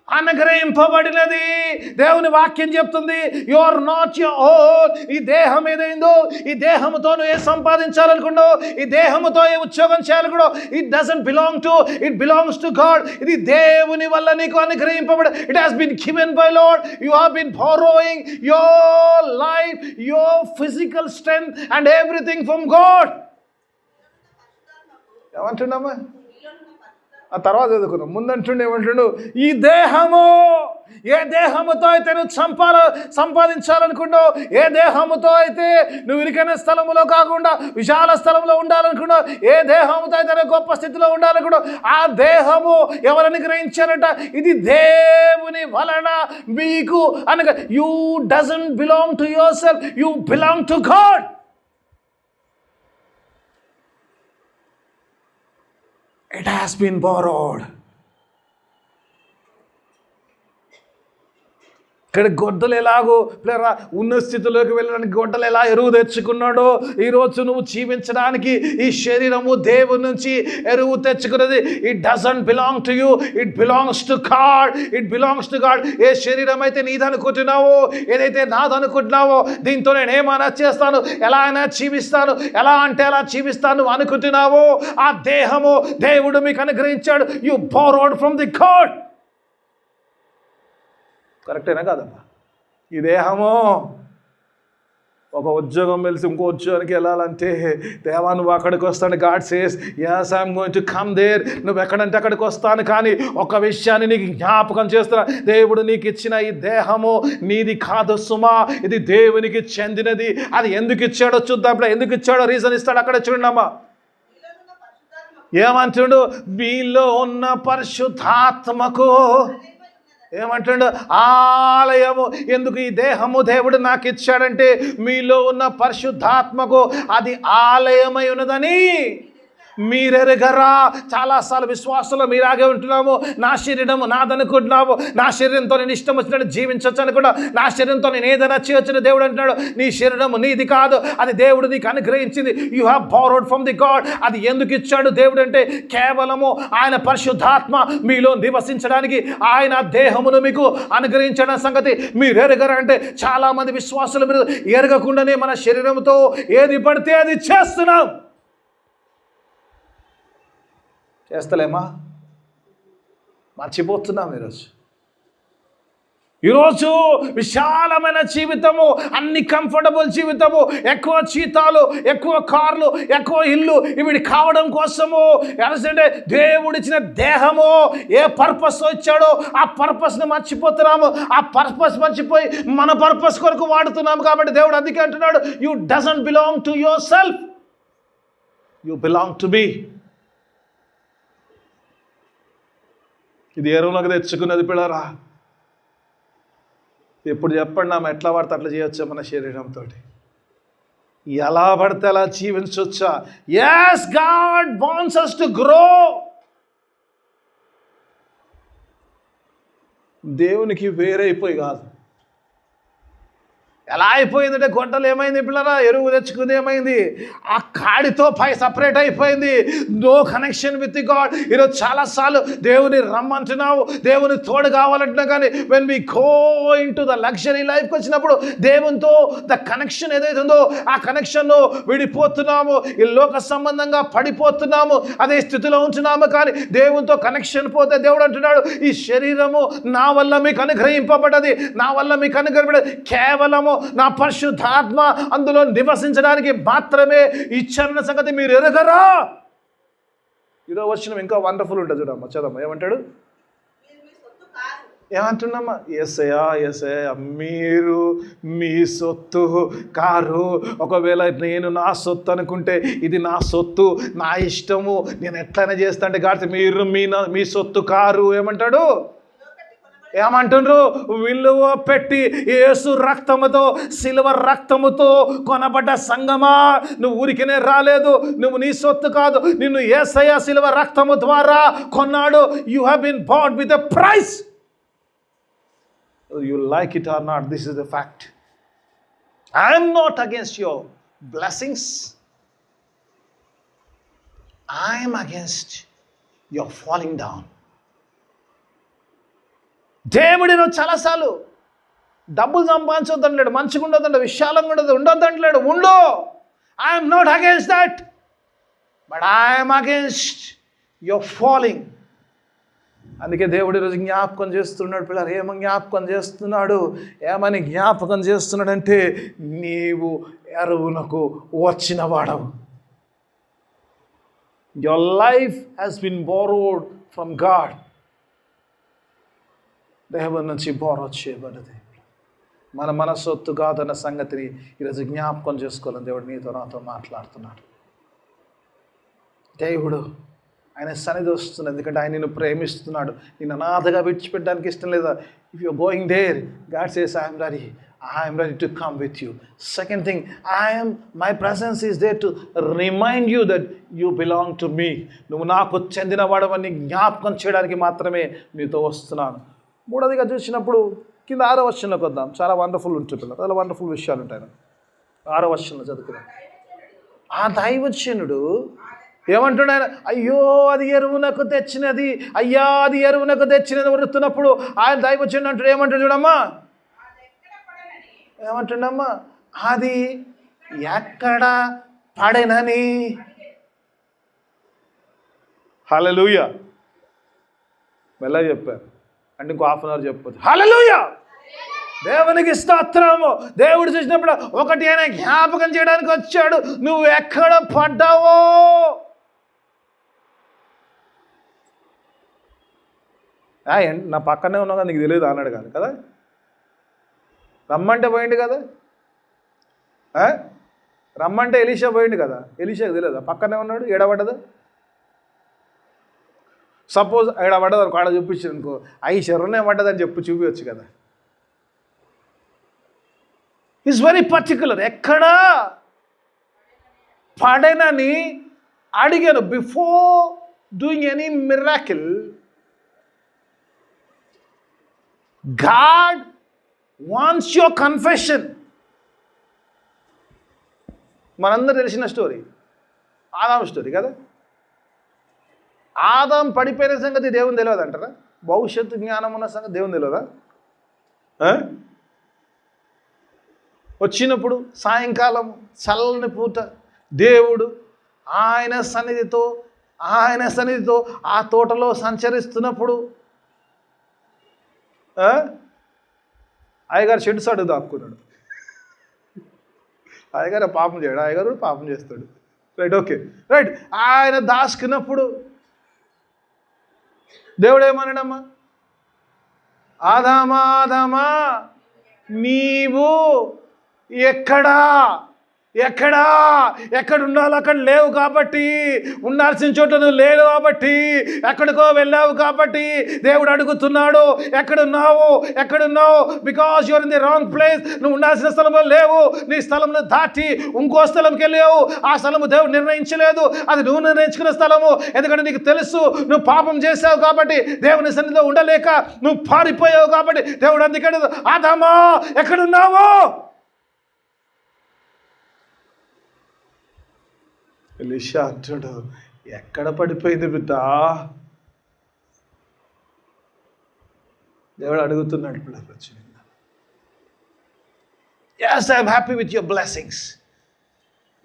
అనుగ్రహింపబడినది. దేవుని వాక్యం చెప్తుంది, you are not your own. ఈ దేహం ఏదైందో, ఈ దేహంతో నువ్వు ఏ సంపాదించాలనుకున్నావు, ఈ దేహంతో ఏ ఉద్యోగం చేయాలనుకున్నావు, it doesn't belong to, it belongs to God. ఇది దేవుని వల్ల నీకు అనుగ్రహింపబడి, it has been given by lord. You have been borrowing your life, your physical strength and everything from God. ఏమంటున్నామా, ఆ తర్వాత చదువుకున్నాం. ముందంటుండే ఏమంటుండు, ఈ దేహము, ఏ దేహముతో అయితే నువ్వు సంపాదించాలనుకున్నావు, ఏ దేహముతో అయితే నువ్వు ఇరుకైన స్థలంలో కాకుండా విశాల స్థలంలో ఉండాలనుకున్నావు, ఏ దేహముతో అయితే గొప్ప స్థితిలో ఉండాలనుకున్నావు, ఆ దేహము ఎవరని గ్రహించారట, ఇది దేవుని వలన మీకు అనగా you doesn't belong to yourself, you belong to God. It has been borrowed. ఇక్కడ గొడ్డలు ఎలాగో ఉన్న స్థితిలోకి వెళ్ళడానికి గొడ్డలు ఎలా ఎరువు తెచ్చుకున్నాడో, ఈరోజు నువ్వు జీవించడానికి ఈ శరీరము దేవుని నుంచి ఎరువు తెచ్చుకున్నది. It doesn't belong to you, it belongs to God, it belongs to God. ఏ శరీరం అయితే నీదనుకుంటున్నావో, ఏదైతే నాదనుకుంటున్నావో, దీంతో నేను ఏమైనా చేస్తాను, ఎలా అయినా జీవిస్తాను, ఎలా అంటే అలా జీవిస్తాను అనుకుంటున్నావో, ఆ దేహము దేవుడు మీకు అనుగ్రహించాడు. You borrowed from the God. కరెక్టేనా కాదమ్మా? ఈ దేహము ఒక ఉద్యోగం వెలిసి ఇంకో ఉద్యోగానికి వెళ్ళాలంటే, దేవా నువ్వు అక్కడికి వస్తాను, God says yes I'm going to come there. నువ్వు ఎక్కడంటే అక్కడికి వస్తాను. కానీ ఒక విషయాన్ని నీకు జ్ఞాపకం చేస్తున్నా, దేవుడు నీకు ఇచ్చిన ఈ దేహము నీది కాదు సుమా, ఇది దేవునికి చెందినది. అది ఎందుకు ఇచ్చాడో చూద్దాం. ఎందుకు ఇచ్చాడో రీజన్ ఇస్తాడు, అక్కడ చూడమ్మా. ఏమంటుడు, మీలో ఉన్న పరిశుద్ధాత్మకు ఏమంటాడు? ఆలయము. ఎందుకు ఈ దేహము దేవుడు నాకు ఇచ్చాడంటే మీలో ఉన్న పరిశుద్ధాత్మకు అది ఆలయమై ఉన్నదని మీరెరగరా? చాలాసార్లు విశ్వాసంలో మీరాగే ఉంటున్నాము. నా శరీరము నాదనుకుంటున్నాము. నా శరీరంతో నేను ఇష్టం వచ్చినట్టు జీవించవచ్చు అనుకున్నా. నా శరీరంతో నేను ఏదైనా చేయొచ్చు. దేవుడు అంటున్నాడు, నీ శరీరము నీది కాదు, అది దేవుడు నీకు అనుగ్రహించింది. You have borrowed from the God. అది ఎందుకు ఇచ్చాడు దేవుడు అంటే కేవలము ఆయన పరిశుద్ధాత్మ మీలో నివసించడానికి ఆయన దేహమును మీకు అనుగ్రహించడం సంగతి మీరు ఎరగరా? అంటే చాలామంది విశ్వాసులు మీరు ఎరగకుండానే మన శరీరంతో ఏది పడితే అది చేస్తున్నాం. చేస్తలేమా? మర్చిపోతున్నాం. ఈరోజు విశాలమైన జీవితము, అన్ని కంఫర్టబుల్ జీవితము, ఎక్కువ జీతాలు, ఎక్కువ కార్లు, ఎక్కువ ఇల్లు, ఇవి కావడం కోసము అంటే దేవుడిచ్చిన దేహము ఏ పర్పస్ ఇచ్చాడో ఆ పర్పస్ని మర్చిపోతున్నాము. ఆ పర్పస్ మర్చిపోయి మన పర్పస్ కొరకు వాడుతున్నాము. కాబట్టి దేవుడు అందుకే అంటున్నాడు, you doesn't belong to yourself, you belong to me. ఇది ఎరువులకు తెచ్చుకున్నది పిల్లరా. ఎప్పుడు చెప్పండి, ఆమె ఎట్లా పడితే అట్లా చేయొచ్చా? మన శరీరంతో ఎలా పడితే అలా జీవించవచ్చా? Yes, God wants us to grow. దేవునికి వేరైపోయి కాదు. ఎలా అయిపోయిందంటే గొడ్డలు ఏమైంది పిల్లరా? ఎరువు తెచ్చుకుంది ఏమైంది? ఆ కాడితో పై సపరేట్ అయిపోయింది. No connection with God. ఈరోజు చాలాసార్లు దేవుని రమ్మంటున్నావు, దేవుని తోడు కావాలంటున్నా, కానీ when we go in to the luxury లైఫ్కి వచ్చినప్పుడు దేవునితో ద కనెక్షన్ ఏదైతే ఉందో ఆ కనెక్షన్ను విడిపోతున్నాము. ఈ లోక సంబంధంగా పడిపోతున్నాము, అదే స్థితిలో ఉంటున్నాము. కానీ దేవునితో కనెక్షన్ పోతే దేవుడు అంటున్నాడు, ఈ శరీరము నా వల్ల మీకు అనుగ్రహింపబడ్డది, నా వల్ల మీకు అనుగ్రహింపబడ్డది, కేవలము నా పరిశుద్ధాత్మ అందులో నివసించడానికి మాత్రమే ఇచ్చారన్న సంగతి మీరు ఎరగరా? ఈరోజు వచ్చిన ఇంకా వండర్ఫుల్ ఉంటుంది చూడమ్మా, చదమ్మా. ఏమంటాడు? ఏమంటున్నామ్మా? యేసయ్యా, యేసయ్యా, మీరు మీ సొత్తు కారు. ఒకవేళ నేను నా సొత్తు అనుకుంటే ఇది నా సొత్తు, నా ఇష్టము, నేను ఎట్లయినా చేస్తా అంటే కాబట్టి మీరు మీ సొత్తు కారు. ఏమంటాడు? ఏమంటుండ్రు? విలువ పెట్టి యేసు రక్తముతో, సిల్వర్ రక్తముతో కొనబడ్డ సంగమా, నువ్వు ఊరికనే రాలేదు, నువ్వు నీ సొత్తు కాదు, నిన్ను యేసయ్య సిల్వర్ రక్తము ద్వారా కొన్నాడు. You have been bought with a price. You like it or not, this is the fact. I am not against your blessings. I am against your falling down. దేవుడిలో చాలాసార్లు డబ్బులు సంపాదించొద్దంటాడు, మంచిగా ఉండొద్దంటాడు, విశాలంగా ఉండొద్దంటాడు. ఉండు, I'm not against that, but I'm against your falling. అందుకే దేవుడు ఈరోజు జ్ఞాపకం చేస్తున్నాడు పిల్లలు. ఏమని జ్ఞాపకం చేస్తున్నాడు? ఏమని జ్ఞాపకం చేస్తున్నాడంటే, నీవు ఎరువునకు వచ్చిన వాడవు. Your life has been borrowed from God. దేవుని నుంచి బోరో చేయబడ్డది. మన సొత్తు కాదన్న సంగతిని ఈరోజు జ్ఞాపకం చేసుకోవాలని దేవుడు నీతో నాతో మాట్లాడుతున్నాడు. దేవుడు ఆయన సన్నిధి వస్తుంది, ఎందుకంటే ఆయన నిన్ను ప్రేమిస్తున్నాడు. నిన్ను అనాథగా విడిచిపెట్టడానికి ఇష్టం లేదా? If you going there, God says I'm ready to come with you. Second thing, my presence is there to remind you that you belong to me. నువ్వు నాకు చెందిన వాడవని జ్ఞాపకం చేయడానికి మాత్రమే మీతో వస్తున్నాను. మూడోదిగా చూసినప్పుడు కింద 6వ వచనంలోకి వద్దాం. చాలా వండర్ఫుల్ ఉంటుంది పిల్లలు, చాలా వండర్ఫుల్ విషయాలు ఉంటాయి. 6వ వచనంలో చదువుకున్నాం. ఆ దైవజనుడు ఏమంటున్నా, అయ్యో అది ఎరువునకు తెచ్చినది, అయ్యా అది ఎరువునకు తెచ్చినది వరుతున్నప్పుడు ఆయన దైవజనుడు అంటాడు, ఏమంటాడు చూడమ్మా, ఏమంటుండమ్మా, అది ఎక్కడ పడెనని. హల్లెలూయా. మెల్లగా చెప్పారు అంటే ఇంకో హాఫ్ అన్ అవర్ చెప్పచ్చు. హల్లెలూయా, దేవునికి స్తోత్రము. దేవుడు చూసినప్పుడు ఒకటి ఆయన జ్ఞాపకం చేయడానికి వచ్చాడు, నువ్వు ఎక్కడ పడ్డావో. నా పక్కనే ఉన్నావు కదా, నీకు తెలియదు అన్నాడు కానీ కదా, రమ్మంటే పోయింది కదా, రమ్మంటే ఎలీషా పోయింది కదా, ఎలీషాకి తెలియదా పక్కనే ఉన్నాడు, ఏడబడ్డదా? సపోజ్ ఆడ పడ్డది అనుకో, ఆడ చూపించారు అనుకో, అవి శరణే పడ్డదని చూపించచ్చు కదా. Is very particular. ఎక్కడా పడేనని అడిగాను. Before doing any miracle, God wants your confession. మనందరూ తెలిసిన స్టోరీ, ఆదాం స్టోరీ కదా. ఆదాం పడిపోయిన సంగతి దేవుని తెలియదు అంటారా? భవిష్యత్తు జ్ఞానం ఉన్న సంగతి దేవుని తెలియదా? వచ్చినప్పుడు సాయంకాలం చల్లని పూట దేవుడు ఆయన సన్నిధితో ఆ తోటలో సంచరిస్తున్నప్పుడు అయ్యగారు చెడు సాడు దాక్కున్నాడు. అయ్యగారు పాపం చేయడు, అయ్యగారు పాపం చేస్తాడు. Right, okay, right. ఆయన దాచుకున్నప్పుడు దేవుడు ఏమన్నాడమ్మా? ఆదామా నీవు ఎక్కడ ఉండాలో అక్కడ లేవు కాబట్టి, ఉండాల్సిన చోట నువ్వు లేవు కాబట్టి, ఎక్కడికో వెళ్ళావు కాబట్టి దేవుడు అడుగుతున్నాడు, ఎక్కడున్నావు? Because your in the wrong place. నువ్వు ఉండాల్సిన స్థలంలో లేవు, నీ స్థలంలో దాటి ఇంకో స్థలంకి వెళ్ళావు. ఆ స్థలము దేవుడు నిర్ణయించలేదు, అది నువ్వు నిర్ణయించుకున్న స్థలము. ఎందుకంటే నీకు తెలుసు నువ్వు పాపం చేసావు కాబట్టి, దేవుని సన్నిధిలో ఉండలేక నువ్వు పారిపోయావు కాబట్టి దేవుడు అందుకే ఆదామా ఎక్కడున్నావు? ఎలీషా అంటాడు, ఎక్కడ పడిపోయింది బిడ్డ? దేవుడు అడుగుతున్నాడు పిల్లలు వచ్చి, yes, I am happy with your blessings.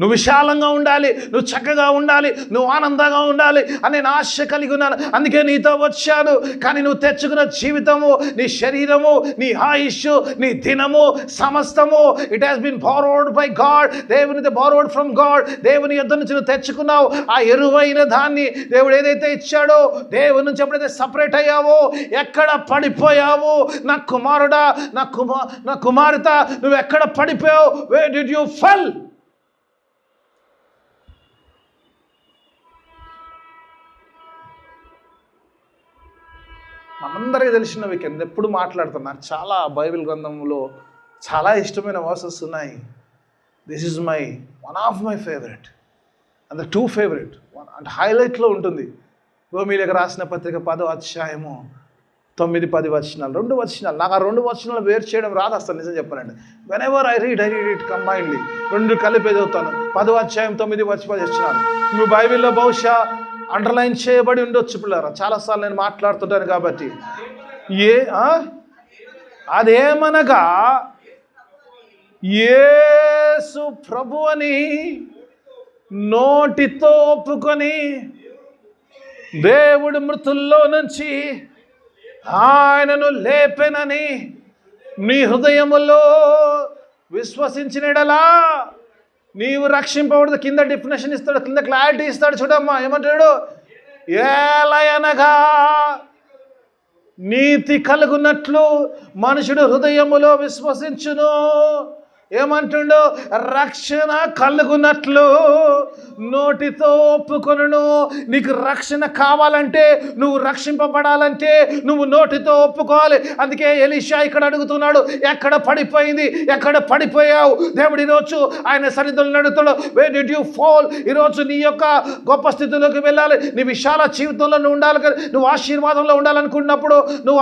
నువ్వు విశాలంగా ఉండాలి, నువ్వు చక్కగా ఉండాలి, నువ్వు ఆనందంగా ఉండాలి అని నేను ఆశ కలిగి ఉన్నాను, అందుకే నీతో వచ్చాను. కానీ నువ్వు తెచ్చుకున్న జీవితము, నీ శరీరము, నీ ఆయుష్, నీ దినము సమస్తము, it has been borrowed by God. దేవుని బారోడ్ ఫ్రమ్ గాడ్. దేవుని యొద్ద నుంచి నువ్వు తెచ్చుకున్నావు ఆ ఎరువైన దాన్ని. దేవుడు ఏదైతే ఇచ్చాడో, దేవుని నుంచి ఎప్పుడైతే సపరేట్ అయ్యావో, ఎక్కడ పడిపోయావు నా కుమారుడా, నా కుమార్తె, నువ్వు ఎక్కడ పడిపోయావు? వేర్ డిడ్ యూ ఫెల్? మనందరికీ తెలిసిన వీకెండ్ ఎప్పుడు మాట్లాడుతాను. నాకు చాలా బైబిల్ గ్రంథంలో చాలా ఇష్టమైన వర్సెస్ ఉన్నాయి. This is one of my favourite and the 2 favourite అంటే హైలైట్లో ఉంటుంది. రోమీయులకు రాసిన పత్రిక 10వ అధ్యాయము 9-10 వచనాలు, 2 వచనాలు. నాకు ఆ 2 వచనాలు వేరు చేయడం రాదు అసలు, నిజం చెప్పాలండి. When ever I read it combinedly, 2 కలిపి చదువుతాను. 10వ అధ్యాయం 9-10 వచనాలు. నువ్వు బైబిల్లో బహుశా అండర్లైన్ చేయబడి ఉండొచ్చు పిల్లరా, చాలాసార్లు నేను మాట్లాడుతుంటాను కాబట్టి. అదేమనగా యేసు ప్రభు అని నోటితో ఒప్పుకొని దేవుడు మృతుల్లో నుంచి ఆయనను లేపెనని నీ హృదయములో విశ్వసించినడలా నీవు రక్షింపబడదు. కింద డెఫినేషన్ ఇస్తాడు, కింద క్లారిటీ ఇస్తాడు. చూడమ్మా ఏమంటాడు? ఏలయనగా నీతి కలుగునట్లు మనుషుడు హృదయములో విశ్వసించును. ఏమంటుండో? రక్షణ కలుగునట్లు నోటితో ఒప్పుకొనును. నీకు రక్షణ కావాలంటే, నువ్వు రక్షింపబడాలంటే నువ్వు నోటితో ఒప్పుకోవాలి. అందుకే ఎలీషా ఇక్కడ అడుగుతున్నాడు, ఎక్కడ పడిపోయింది, ఎక్కడ పడిపోయావు? దేవుడు ఈరోజు ఆయన సన్నిధిలో అడుగుతాడు, వేర్ డిడ్ యూ ఫాల్? ఈరోజు నీ యొక్క గొప్ప స్థితిలోకి వెళ్ళాలి, నీ విశాల జీవితంలో నువ్వు ఉండాలి, నువ్వు ఆశీర్వాదంలో ఉండాలనుకున్నప్పుడు నువ్వు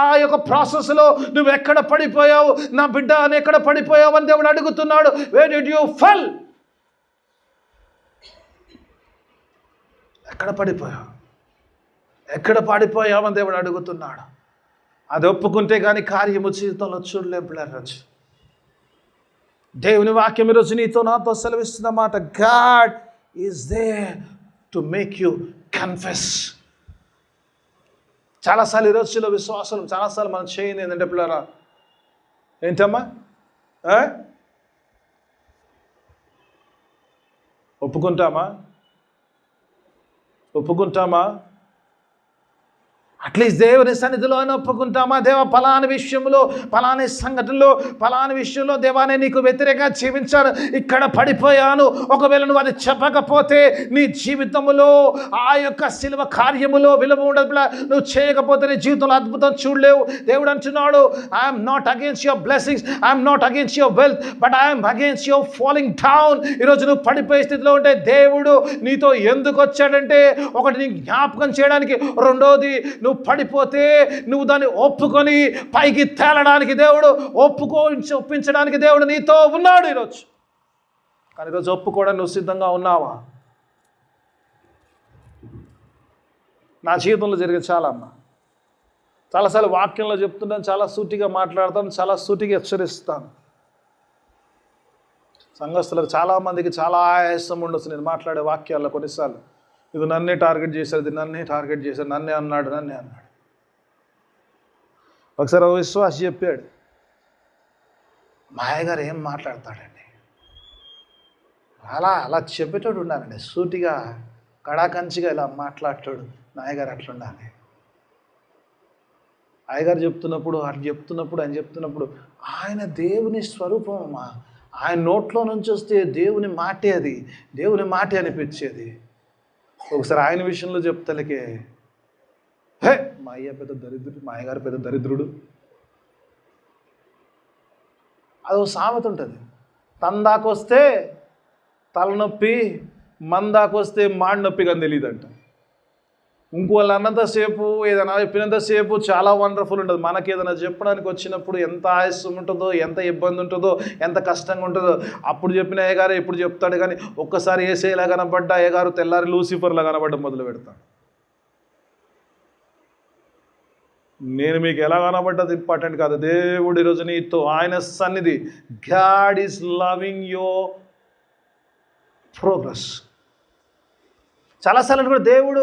ఆ యొక్క ప్రాసెస్లో నువ్వు ఎక్కడ పడిపోయావు నా బిడ్డ, అని ఎక్కడ పడిపోయావు అని దేవుడు అడుగుతున్నాడు. వేర్ డిడ్ యూ ఫెల్? ఎక్కడ పడిపోయావని దేవుడు అడుగుతున్నాడు. అది ఒప్పుకుంటే కానీ కార్యము జీవితంలో చూడలేం పిల్లలు. దేవుని వాక్యం ఈరోజు నీతో నాతో సెలవిస్తున్న మాట, God is there to make you confess. చాలాసార్లు ఈ రోజులో విశ్వాసం చాలాసార్లు మనం చేయండి ఏంటంటే పిల్లరా, ఏంటమ్మా ఒప్పుకుంటామా అట్లీస్ట్ దేవుని సన్నిధిలో ఒప్పుకుంటామా, దేవా ఫలాని విషయంలో, ఫలాని సంఘటనలో, ఫలాని విషయంలో దేవానే నీకు వ్యతిరేకంగా జీవించాను, ఇక్కడ పడిపోయాను. ఒకవేళ నువ్వు అది చెప్పకపోతే నీ జీవితంలో ఆ యొక్క శిలువ కార్యములో విలువ ఉండదు. నువ్వు చేయకపోతే నీ జీవితంలో అద్భుతం చూడలేవు. దేవుడు అంటున్నాడు, I'm not against your blessings, I'm not against your wealth, but I'm against your falling down. ఈరోజు నువ్వు పడిపోయే స్థితిలో ఉంటే దేవుడు నీతో ఎందుకు వచ్చాడంటే, ఒకటి నీ జ్ఞాపకం చేయడానికి, రెండోది నువ్వు పడిపోతే నువ్వు దాన్ని ఒప్పుకొని పైకి తేలడానికి దేవుడు ఒప్పించడానికి దేవుడు నీతో ఉన్నాడు ఈరోజు. కానీ ఈరోజు ఒప్పుకోవడానికి నువ్వు సిద్ధంగా ఉన్నావా? నా జీవితంలో జరిగే చాలాసార్లు వాక్యంలో చెప్తున్నాను, చాలా సూటిగా మాట్లాడతాను, చాలా సూటిగా హెచ్చరిస్తాను. సంఘస్థులకు చాలామందికి చాలా ఆయాసం ఉండొచ్చు నేను మాట్లాడే వాక్యాల్లో. కొన్నిసార్లు ఇది నన్నే టార్గెట్ చేశాడు, ఇది నన్నే టార్గెట్ చేశాడు, నన్నే అన్నాడు. ఒకసారి ఓ విశ్వాసి చెప్పాడు, మాయగారు ఏం మాట్లాడతాడండి, అలా చెప్పేటోడు ఉండాలండి, సూటిగా కడాకంచిగా ఇలా మాట్లాడతాడు. నాయగారు అట్లుండాలి. అయ్యగారు చెప్తున్నప్పుడు ఆయన చెప్తున్నప్పుడు ఆయన దేవుని స్వరూపం, ఆయన నోట్లో నుంచి వస్తే దేవుని మాటే, అది దేవుని మాటే అనిపించేది. ఒకసారి ఆయన విషయంలో చెప్తలకే, హే మా అయ్య పెద్ద దరిద్రుడు, మా అయ్యగారు పెద్ద దరిద్రుడు. అదో సామెత ఉంటుంది, తందాకొస్తే తలనొప్పి, మందాకొస్తే మాడి నొప్పి కానీ తెలియదంట. ఇంకోళ్ళు అన్నంతసేపు ఏదైనా చెప్పినంతసేపు చాలా వండర్ఫుల్ ఉంటుంది. మనకి ఏదైనా చెప్పడానికి వచ్చినప్పుడు ఎంత ఆయాసం ఉంటుందో, ఎంత ఇబ్బంది ఉంటుందో, ఎంత కష్టంగా ఉంటుందో, అప్పుడు చెప్పిన అయ్యగారు ఎప్పుడు చెప్తాడు. కానీ ఒక్కసారి ఏసేలా కనబడ్డా అయ్యగారు తెల్లారి లూసిఫర్లా కనబడ్డం మొదలు పెడతాడు. నేను మీకు ఎలా కనబడ్డది ఇంపార్టెంట్ కాదు. దేవుడు ఈరోజు నీతో, ఆయన సన్నిధి, God is loving your progress. చాలాసార్లు కూడా దేవుడు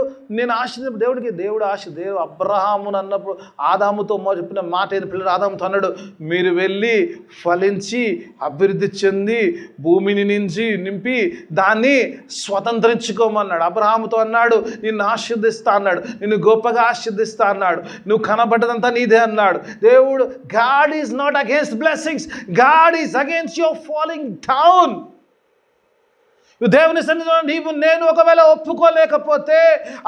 అబ్రహామును అన్నప్పుడు ఆదాముతో చెప్పిన మాట ఏది, పిల్లలు ఆదాముతో అన్నాడు, మీరు వెళ్ళి ఫలించి అభివృద్ధి చెంది భూమిని నింపి దాన్ని స్వతంత్రించుకోమన్నాడు. అబ్రహాముతో అన్నాడు, నిన్ను ఆశీర్దిస్తా అన్నాడు, నిన్ను గొప్పగా ఆశీర్దిస్తా అన్నాడు, నువ్వు కనబడ్డదంతా నీదే అన్నాడు. దేవుడు, God is not against blessings, God is against your falling down. దేవుని సన్నిధిలో నీవు నేను ఒకవేళ ఒప్పుకోలేకపోతే,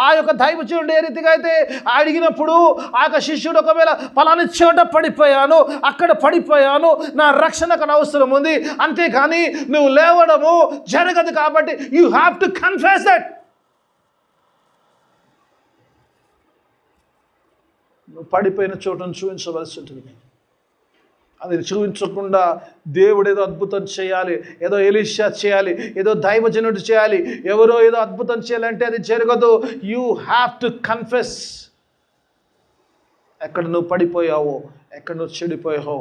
ఆ యొక్క దైవజనుడు ఏ రీతిగా అయితే అడిగినప్పుడు ఆ యొక్క శిష్యుడు ఒకవేళ పలాని చోట పడిపోయాను, అక్కడ పడిపోయాను, నా రక్షణకు అవసరం ఉంది, అంతేకాని నువ్వు లేవడము జరగదు. కాబట్టి you have to confess that. నువ్వు పడిపోయిన చోటను చూపించవలసి ఉంటుంది. అది చూపించకుండా దేవుడు ఏదో అద్భుతం చేయాలి, ఏదో ఎలీషా చేయాలి, ఏదో దైవజనుడు చేయాలి, ఎవరో ఏదో అద్భుతం చేయాలంటే అది జరగదు. You have to confess. ఎక్కడ నువ్వు పడిపోయావో, ఎక్కడ నువ్వు చెడిపోయావో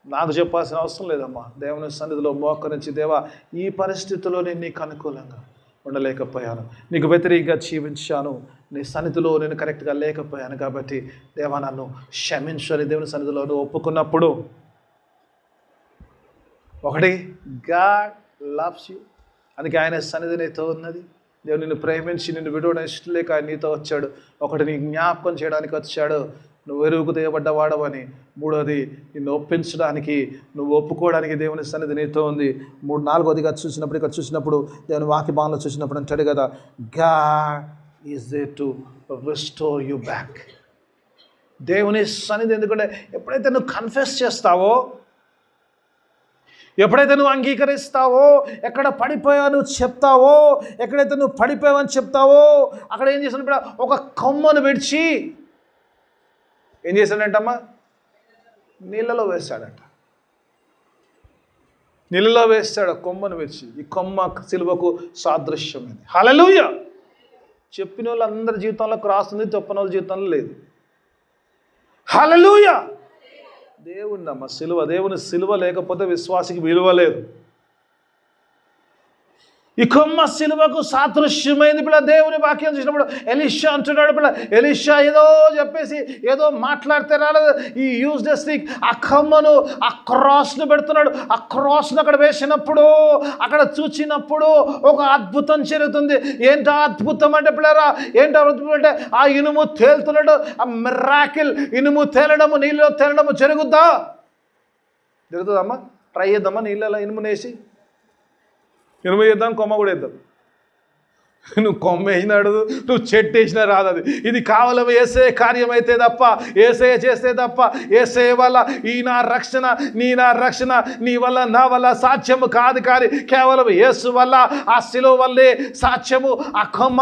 నాకు చెప్పాల్సిన అవసరం లేదమ్మా. దేవుని సన్నిధిలో మోకరించి, దేవా ఈ పరిస్థితుల్లో నేను నీకు అనుకూలంగా ఉండలేకపోయాను, నీకు వ్యతిరేకంగా జీవించాను, నీ సన్నిధిలో నేను కరెక్ట్గా లేకపోయాను, కాబట్టి దేవా నన్ను క్షమించు అని దేవుని సన్నిధిలో నువ్వు ఒప్పుకున్నప్పుడు, ఒకటి, గాడ్ లవ్స్ యూ, అందుకే ఆయన సన్నిధి నీతో ఉన్నది. దేవుడు నిన్ను ప్రేమించి నిన్ను విడవడం ఇష్టం లేక ఆయన నీతో వచ్చాడు. ఒకటి, నీ జ్ఞాపకం చేయడానికి వచ్చాడు, నువ్వు ఎరువుకు తీయబడ్డవాడవని. మూడోది, నిన్ను ఒప్పించడానికి, నువ్వు ఒప్పుకోవడానికి దేవుని సన్నిధి నీతో ఉంది. నాలుగోదిగా చూసినప్పుడు దేవుని వాక్య భాగంలో చూసినప్పుడు అంటాడు కదా, God is there to restore you back. దేవుని సన్నిధి, ఎందుకంటే ఎప్పుడైతే నువ్వు కన్ఫెస్ చేస్తావో, ఎప్పుడైతే నువ్వు అంగీకరిస్తావో, ఎక్కడ పడిపోయావు నువ్వు చెప్తావో, ఎక్కడైతే నువ్వు పడిపోయావని చెప్తావో, అక్కడ ఏం చేశాడు, ఒక కొమ్మను విడిచి ఏం చేశాడంటమ్మా, నీళ్ళలో వేస్తాడంట. నీళ్ళలో వేస్తాడు కొమ్మను విడిచి. ఈ కొమ్మ సిలువకు సాదృశ్యమైంది. హల్లెలూయా. చెప్పిన వాళ్ళందరి జీవితంలో రాస్తుంది, చెప్పిన వాళ్ళ జీవితంలో లేదు. హల్లెలూయా. దేవుణ్ణమ్మ సిలువ, దేవుని సిలువ లేకపోతే విశ్వాసికి విలువ లేదు. ఈ కొమ్మ సిలువకు సాదృశ్యమైంది. పిల్ల దేవుని వాక్యం చూసినప్పుడు ఎలీషా అంటున్నాడు, పిల్ల ఎలీషా ఏదో చెప్పేసి ఏదో మాట్లాడితే రాలేదు. ఈ యూజ్లెస్ థింగ్, ఆ కొమ్మను, ఆ క్రాస్ను పెడుతున్నాడు. ఆ క్రాస్ను అక్కడ వేసినప్పుడు, అక్కడ చూచినప్పుడు ఒక అద్భుతం జరుగుతుంది. ఏంటో అద్భుతం అంటే పిల్లరా, ఏంటో అద్భుతం అంటే ఆ ఇనుము తేలుతున్నాడు. ఆ మిరాకిల్, ఇనుము తేలడము, నీళ్ళలో తేలడము జరుగుతుందమ్మా. ట్రై చేద్దామా నీళ్ళలో ఇనుమునేసి? ఇనుము వేద్దాం, కొమ్మ కూడా వేద్దాం. నువ్వు కొమ్మ వేసినాడు, నువ్వు చెట్టు వేసినా రాదు. అది ఇది కావాలం ఏసే కార్యం అయితే తప్ప, ఏసే చేస్తే తప్ప, ఏసే వల్ల ఈ నా రక్షణ, నా రక్షణ నీ వల్ల నా వల్ల సాధ్యము కాదు. కానీ కేవలం యేసు వల్ల, ఆ శిలువ వల్లే సాధ్యము. ఆ కొమ్మ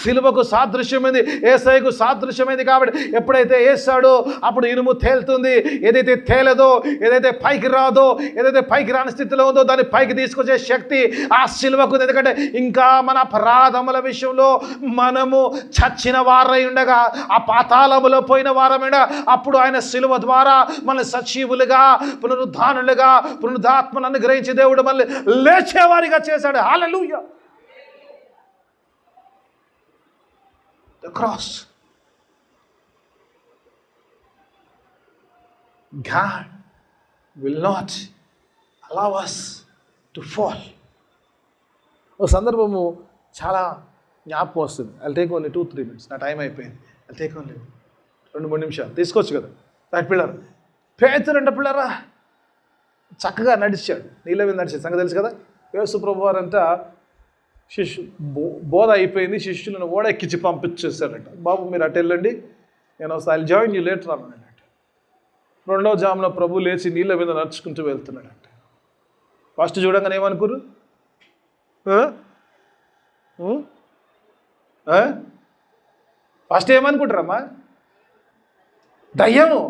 శిలువకు సాదృశ్యమైంది, ఏసైకు సాదృశ్యమైంది. కాబట్టి ఎప్పుడైతే వేసాడో అప్పుడు ఇనుము తేలుతుంది. ఏదైతే తేలదో, ఏదైతే పైకి రాదో, ఏదైతే పైకి రాని స్థితిలో ఉందో దాన్ని పైకి తీసుకొచ్చే శక్తి ఆ శిలువకు. ఎందుకంటే ఇంకా మన అపరాధముల విషయంలో మనము చచ్చిన వారై ఉండగా, ఆ పాతాళములో పోయిన వారమైనా, అప్పుడు ఆయన శిలువ ద్వారా మన సజీవులుగా, పునరుద్ధానులుగా, పునరుద్ధాత్మను అనుగ్రహించి దేవుడు మళ్ళీ లేచేవారిగా చేశాడు. Hallelujah. The cross. God will not allow us to fall. ఓ సందర్భము చాలా జ్ఞాపకం వస్తుంది. I'll take only 2-3 minutes. నా టైం అయిపోయింది. I'll take only 2-3 నిమిషాలు తీసుకోవచ్చు కదా. రైట్ పిల్లలు, పేతురు అంటే పిల్లరా చక్కగా నడిచాడు, నీళ్ళ మీద నడిచాడు. సంగతి తెలుసు కదా. యేసు ప్రభు వారంట బోధ అయిపోయింది, శిష్యులను ఓడెక్కించి పంపించేశారంట. బాబు మీరు అటు వెళ్ళండి, నేను వస్తా, I'll join you later అన్నాడంట. రెండో జాములో ప్రభు లేచి నీళ్ళ మీద నడుచుకుంటూ వెళ్తున్నాడంట. ఫస్ట్ చూడంగానే ఏమనుకోరు? ఫస్ట్ ఏమనుకుంటారమ్మా? దయ్యము.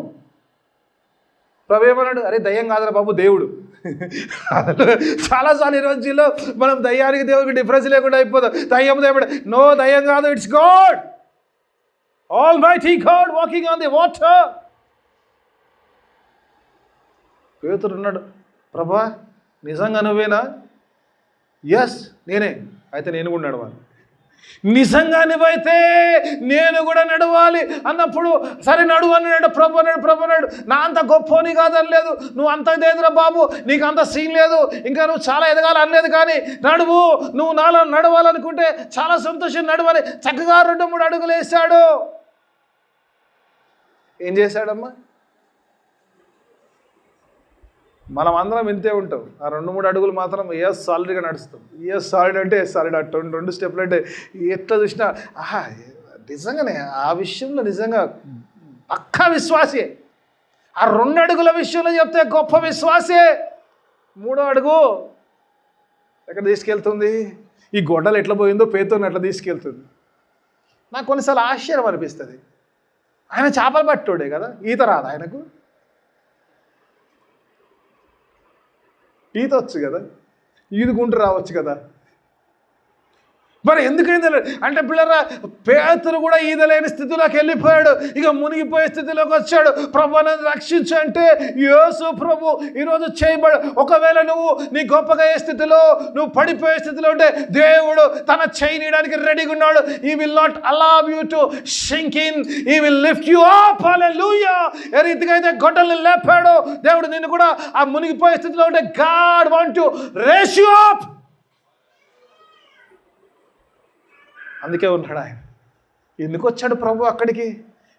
ప్రభు ఏమన్నాడు? అరే దయ్యం కాదురా బాబు, దేవుడు. చాలాసార్లు ఈ రోజుల్లో మనం దయ్యానికి దేవుడికి డిఫరెన్స్ లేకుండా అయిపోతాం. దయ్యం దేవుడు, నో దయ్యం కాదు, it's God, almighty God walking on the water. పేతురు ఉన్నాడు, ప్రభా నిజంగా నువ్వేనా? ఎస్ నేనే. అయితే నేను కూడా నడవాలి. నిజంగా నువ్వైతే నేను కూడా నడవాలి అన్నప్పుడు సరే నడువు అన్నాడు. ప్రభు అన్నాడు నా అంత గొప్పని కాదని లేదు, నువ్వు అంత ఇదేదిరా బాబు, నీకు అంత సీన్ లేదు, ఇంకా నువ్వు చాలా ఎదగాలి అనలేదు. కానీ నడువు, నువ్వు నాలో నడవాలనుకుంటే చాలా సంతోషం, నడవాలి. చక్కగా 2-3 అడుగులు వేశాడు. ఏం చేశాడమ్మా? మనం అందరం ఇంతే ఉంటాం. ఆ 2-3 అడుగులు మాత్రం ఎస్ సాలిడ్గా నడుస్తాం. ఎస్ సాలిడ్ అంటే ఎస్ సాలిడ్, అటు 2 స్టెప్లు అంటే ఎట్లా చూసినా నిజంగానే ఆ విషయంలో నిజంగా పక్కా విశ్వాసే. ఆ 2 అడుగుల విషయంలో చెప్తే గొప్ప విశ్వాసే. 3వ అడుగు ఎక్కడ తీసుకెళ్తుంది? ఈ గొడ్డలు ఎట్లా పోయిందో పేతురుని ఎట్లా తీసుకెళ్తుంది. నాకు కొన్నిసార్లు ఆశ్చర్యం అనిపిస్తుంది. ఆయన చేపలు పట్టోడే కదా, ఈత రాదు ఆయనకు? ఈత వచ్చు కదా, ఈదుకుంటూ రావచ్చు కదా. మరి ఎందుకైంది అంటే పిల్లరా, పేతురు కూడా ఈదలేని స్థితిలోకి వెళ్ళిపోయాడు. ఇక మునిగిపోయే స్థితిలోకి వచ్చాడు. ప్రభు నన్ను రక్షించు అంటే యేసు ప్రభు ఈరోజు చేయబడు. ఒకవేళ నువ్వు నీ గొప్పగా ఏ స్థితిలో, నువ్వు పడిపోయే స్థితిలో ఉంటే దేవుడు తన చేయనీయడానికి రెడీగా ఉన్నాడు. He will not allow you to sink in. He will lift you up. Hallelujah. ఏ రీతిగా అయితే గొడ్డల్ని లేపాడు దేవుడు, నిన్ను కూడా ఆ మునిగిపోయే స్థితిలో ఉంటే God want to raise you up. అందుకే ఉన్నాడు ఆయన. ఎందుకు వచ్చాడు ప్రభు అక్కడికి?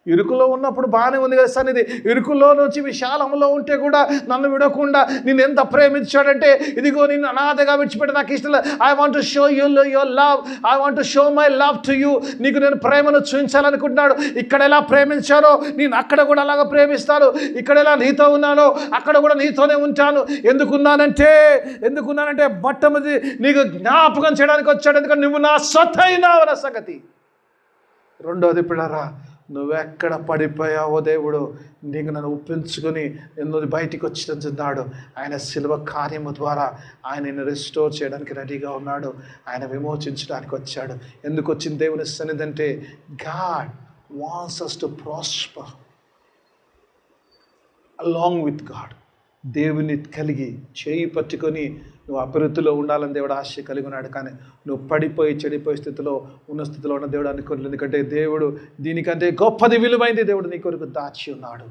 ఇరుకులో ఉన్నప్పుడు బాగానే ఉంది కదా సన్నిధి. ఇరుకులో నుంచి విశాలంలో ఉంటే కూడా నన్ను విడకుండా నిన్ను ఎంత ప్రేమించాడంటే, ఇదిగో నిన్ను అనాథగా విడిచిపెట్టి నాకు ఇష్టం లేదు. I want to show your love, I want to show my love to you. నీకు నేను ప్రేమను చూపించాలనుకుంటున్నాడు. ఇక్కడ ఎలా ప్రేమించానో నేను అక్కడ కూడా అలాగా ప్రేమిస్తాను. ఇక్కడ ఎలా నీతో ఉన్నానో అక్కడ కూడా నీతోనే ఉంటాను. ఎందుకున్నానంటే మొట్టమొదటి నీకు జ్ఞాపకం చేయడానికి వచ్చాడు. ఎందుకంటే నువ్వు నా సొత్తైనావు నా సంగతి. రెండోది పిల్లరా, నువ్వెక్కడ పడిపోయావో దేవుడు నీకు నన్ను ఒప్పించుకొని ఎన్నో బయటికి వచ్చినాడు. ఆయన శిలువ కార్యము ద్వారా ఆయన నిన్ను రిస్టోర్ చేయడానికి రెడీగా ఉన్నాడు. ఆయన విమోచించడానికి వచ్చాడు. ఎందుకు వచ్చింది దేవుని సన్నిధి అంటే, God wants us to prosper along with God. దేవుని కలిగి చేయి పట్టుకొని నువ్వు అభివృద్ధిలో ఉండాలని దేవుడు ఆశ కలిగి ఉన్నాడు. కానీ నువ్వు పడిపోయి చెడిపోయే స్థితిలో ఉన్న స్థితిలో ఉన్న దేవుడు అనుకోలేదు. ఎందుకంటే దేవుడు దీనికంటే గొప్పది విలువైంది దేవుడు నీ కొరకు దాచి ఉన్నాడు.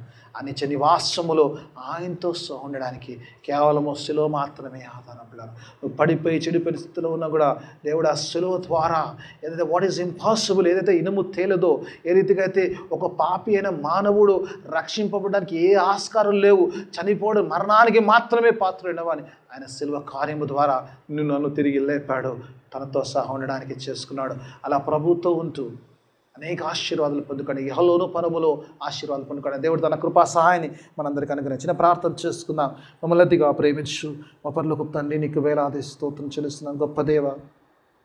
నిత్య నివాసములో ఆయనతో ఉండడానికి కేవలం శిలువ మాత్రమే ఆధారం. పిల్లలు నువ్వు పడిపోయి చెడిపోయిన స్థితిలో ఉన్నా కూడా దేవుడు ఆ శిలువ ద్వారా ఏదైతే వాట్ ఈజ్ ఇంపాసిబుల్, ఏదైతే ఇనుము తేలదో, ఏ రీతిగా అయితే ఒక పాపి అయిన మానవుడు రక్షింపబడడానికి ఏ ఆస్కారం లేవు, చనిపోవడం మరణానికి మాత్రమే పాత్రుడైనవని ఆయన శిలువ కార్యము ద్వారా నన్ను తిరిగి లేపాడు, తనతో సహా ఉండడానికి చేసుకున్నాడు. అలా ప్రభుతో ఉంటూ అనేక ఆశీర్వాదాలు పొందుకోండి. ఇహలోను పరములో ఆశీర్వాదాలు పొందుకోండి. దేవుడు తన కృపా సహాయాన్ని మనందరికీ అనుగ్రహించిన ప్రార్థన చేసుకుందాం. మమ్మల్ని అతిగా ప్రేమించు మా పరలోకపు తండ్రి, నీకు వేలాది స్తోత్రం చెల్లిస్తున్నాం. గొప్ప దేవ,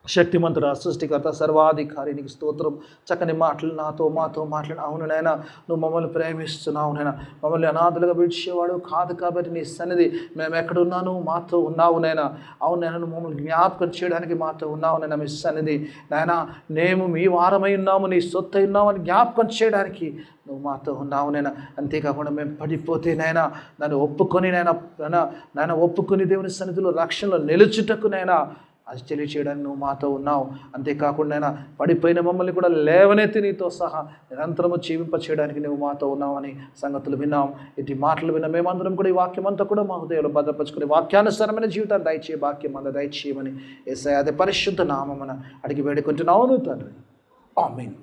శక్తిమంతుడా, సృష్టికర్త, సర్వాధికారి, నీకు స్తోత్రం. చక్కని మాటలు మాతో మాట్లాడు. అవును నాయన, నువ్వు మమ్మల్ని ప్రేమిస్తున్నావు నాయన. మమ్మల్ని అనాథలుగా విడిచేవాడు కాదు కాబట్టి నీ సన్నిధి మేము ఎక్కడున్నాను మాతో ఉన్నావు నాయన. అవును నాయన, నువ్వు మమ్మల్ని జ్ఞాపకం చేయడానికి మాతో ఉన్నావు నాయన. మీ సన్నిధి నాయన, మేము మీ వారమై ఉన్నాము, నీ సొత్తు ఉన్నాము అని జ్ఞాపకం చేయడానికి నువ్వు మాతో ఉన్నావు నాయన. అంతేకాకుండా మేము పడిపోతే నాయన నన్ను ఒప్పుకొని నాయన ఒప్పుకొని దేవుని సన్నిధిలో రక్షణలో నిలుచుటకు నాయన అది తెలియచేయడానికి నువ్వు మాతో ఉన్నావు. అంతేకాకుండా పడిపోయిన మమ్మల్ని కూడా లేవనెత్తి నీతో సహా నిరంతరము జీవింప చేయడానికి నువ్వు మాతో ఉన్నావని సంగతులు విన్నాం. ఇటు మాటలు విన్న మేమందరం కూడా ఈ వాక్యం అంతా కూడా మా హృదయంలో భద్రపరుచుకుని వాక్యానుసారమైన జీవితాన్ని దయచేయ, వాక్యం అంతా దయచేయమని యేసయ్య అదే పరిశుద్ధ నామమున అడిగి వేడుకుంటున్నాను తండ్రి. ఆమేన్.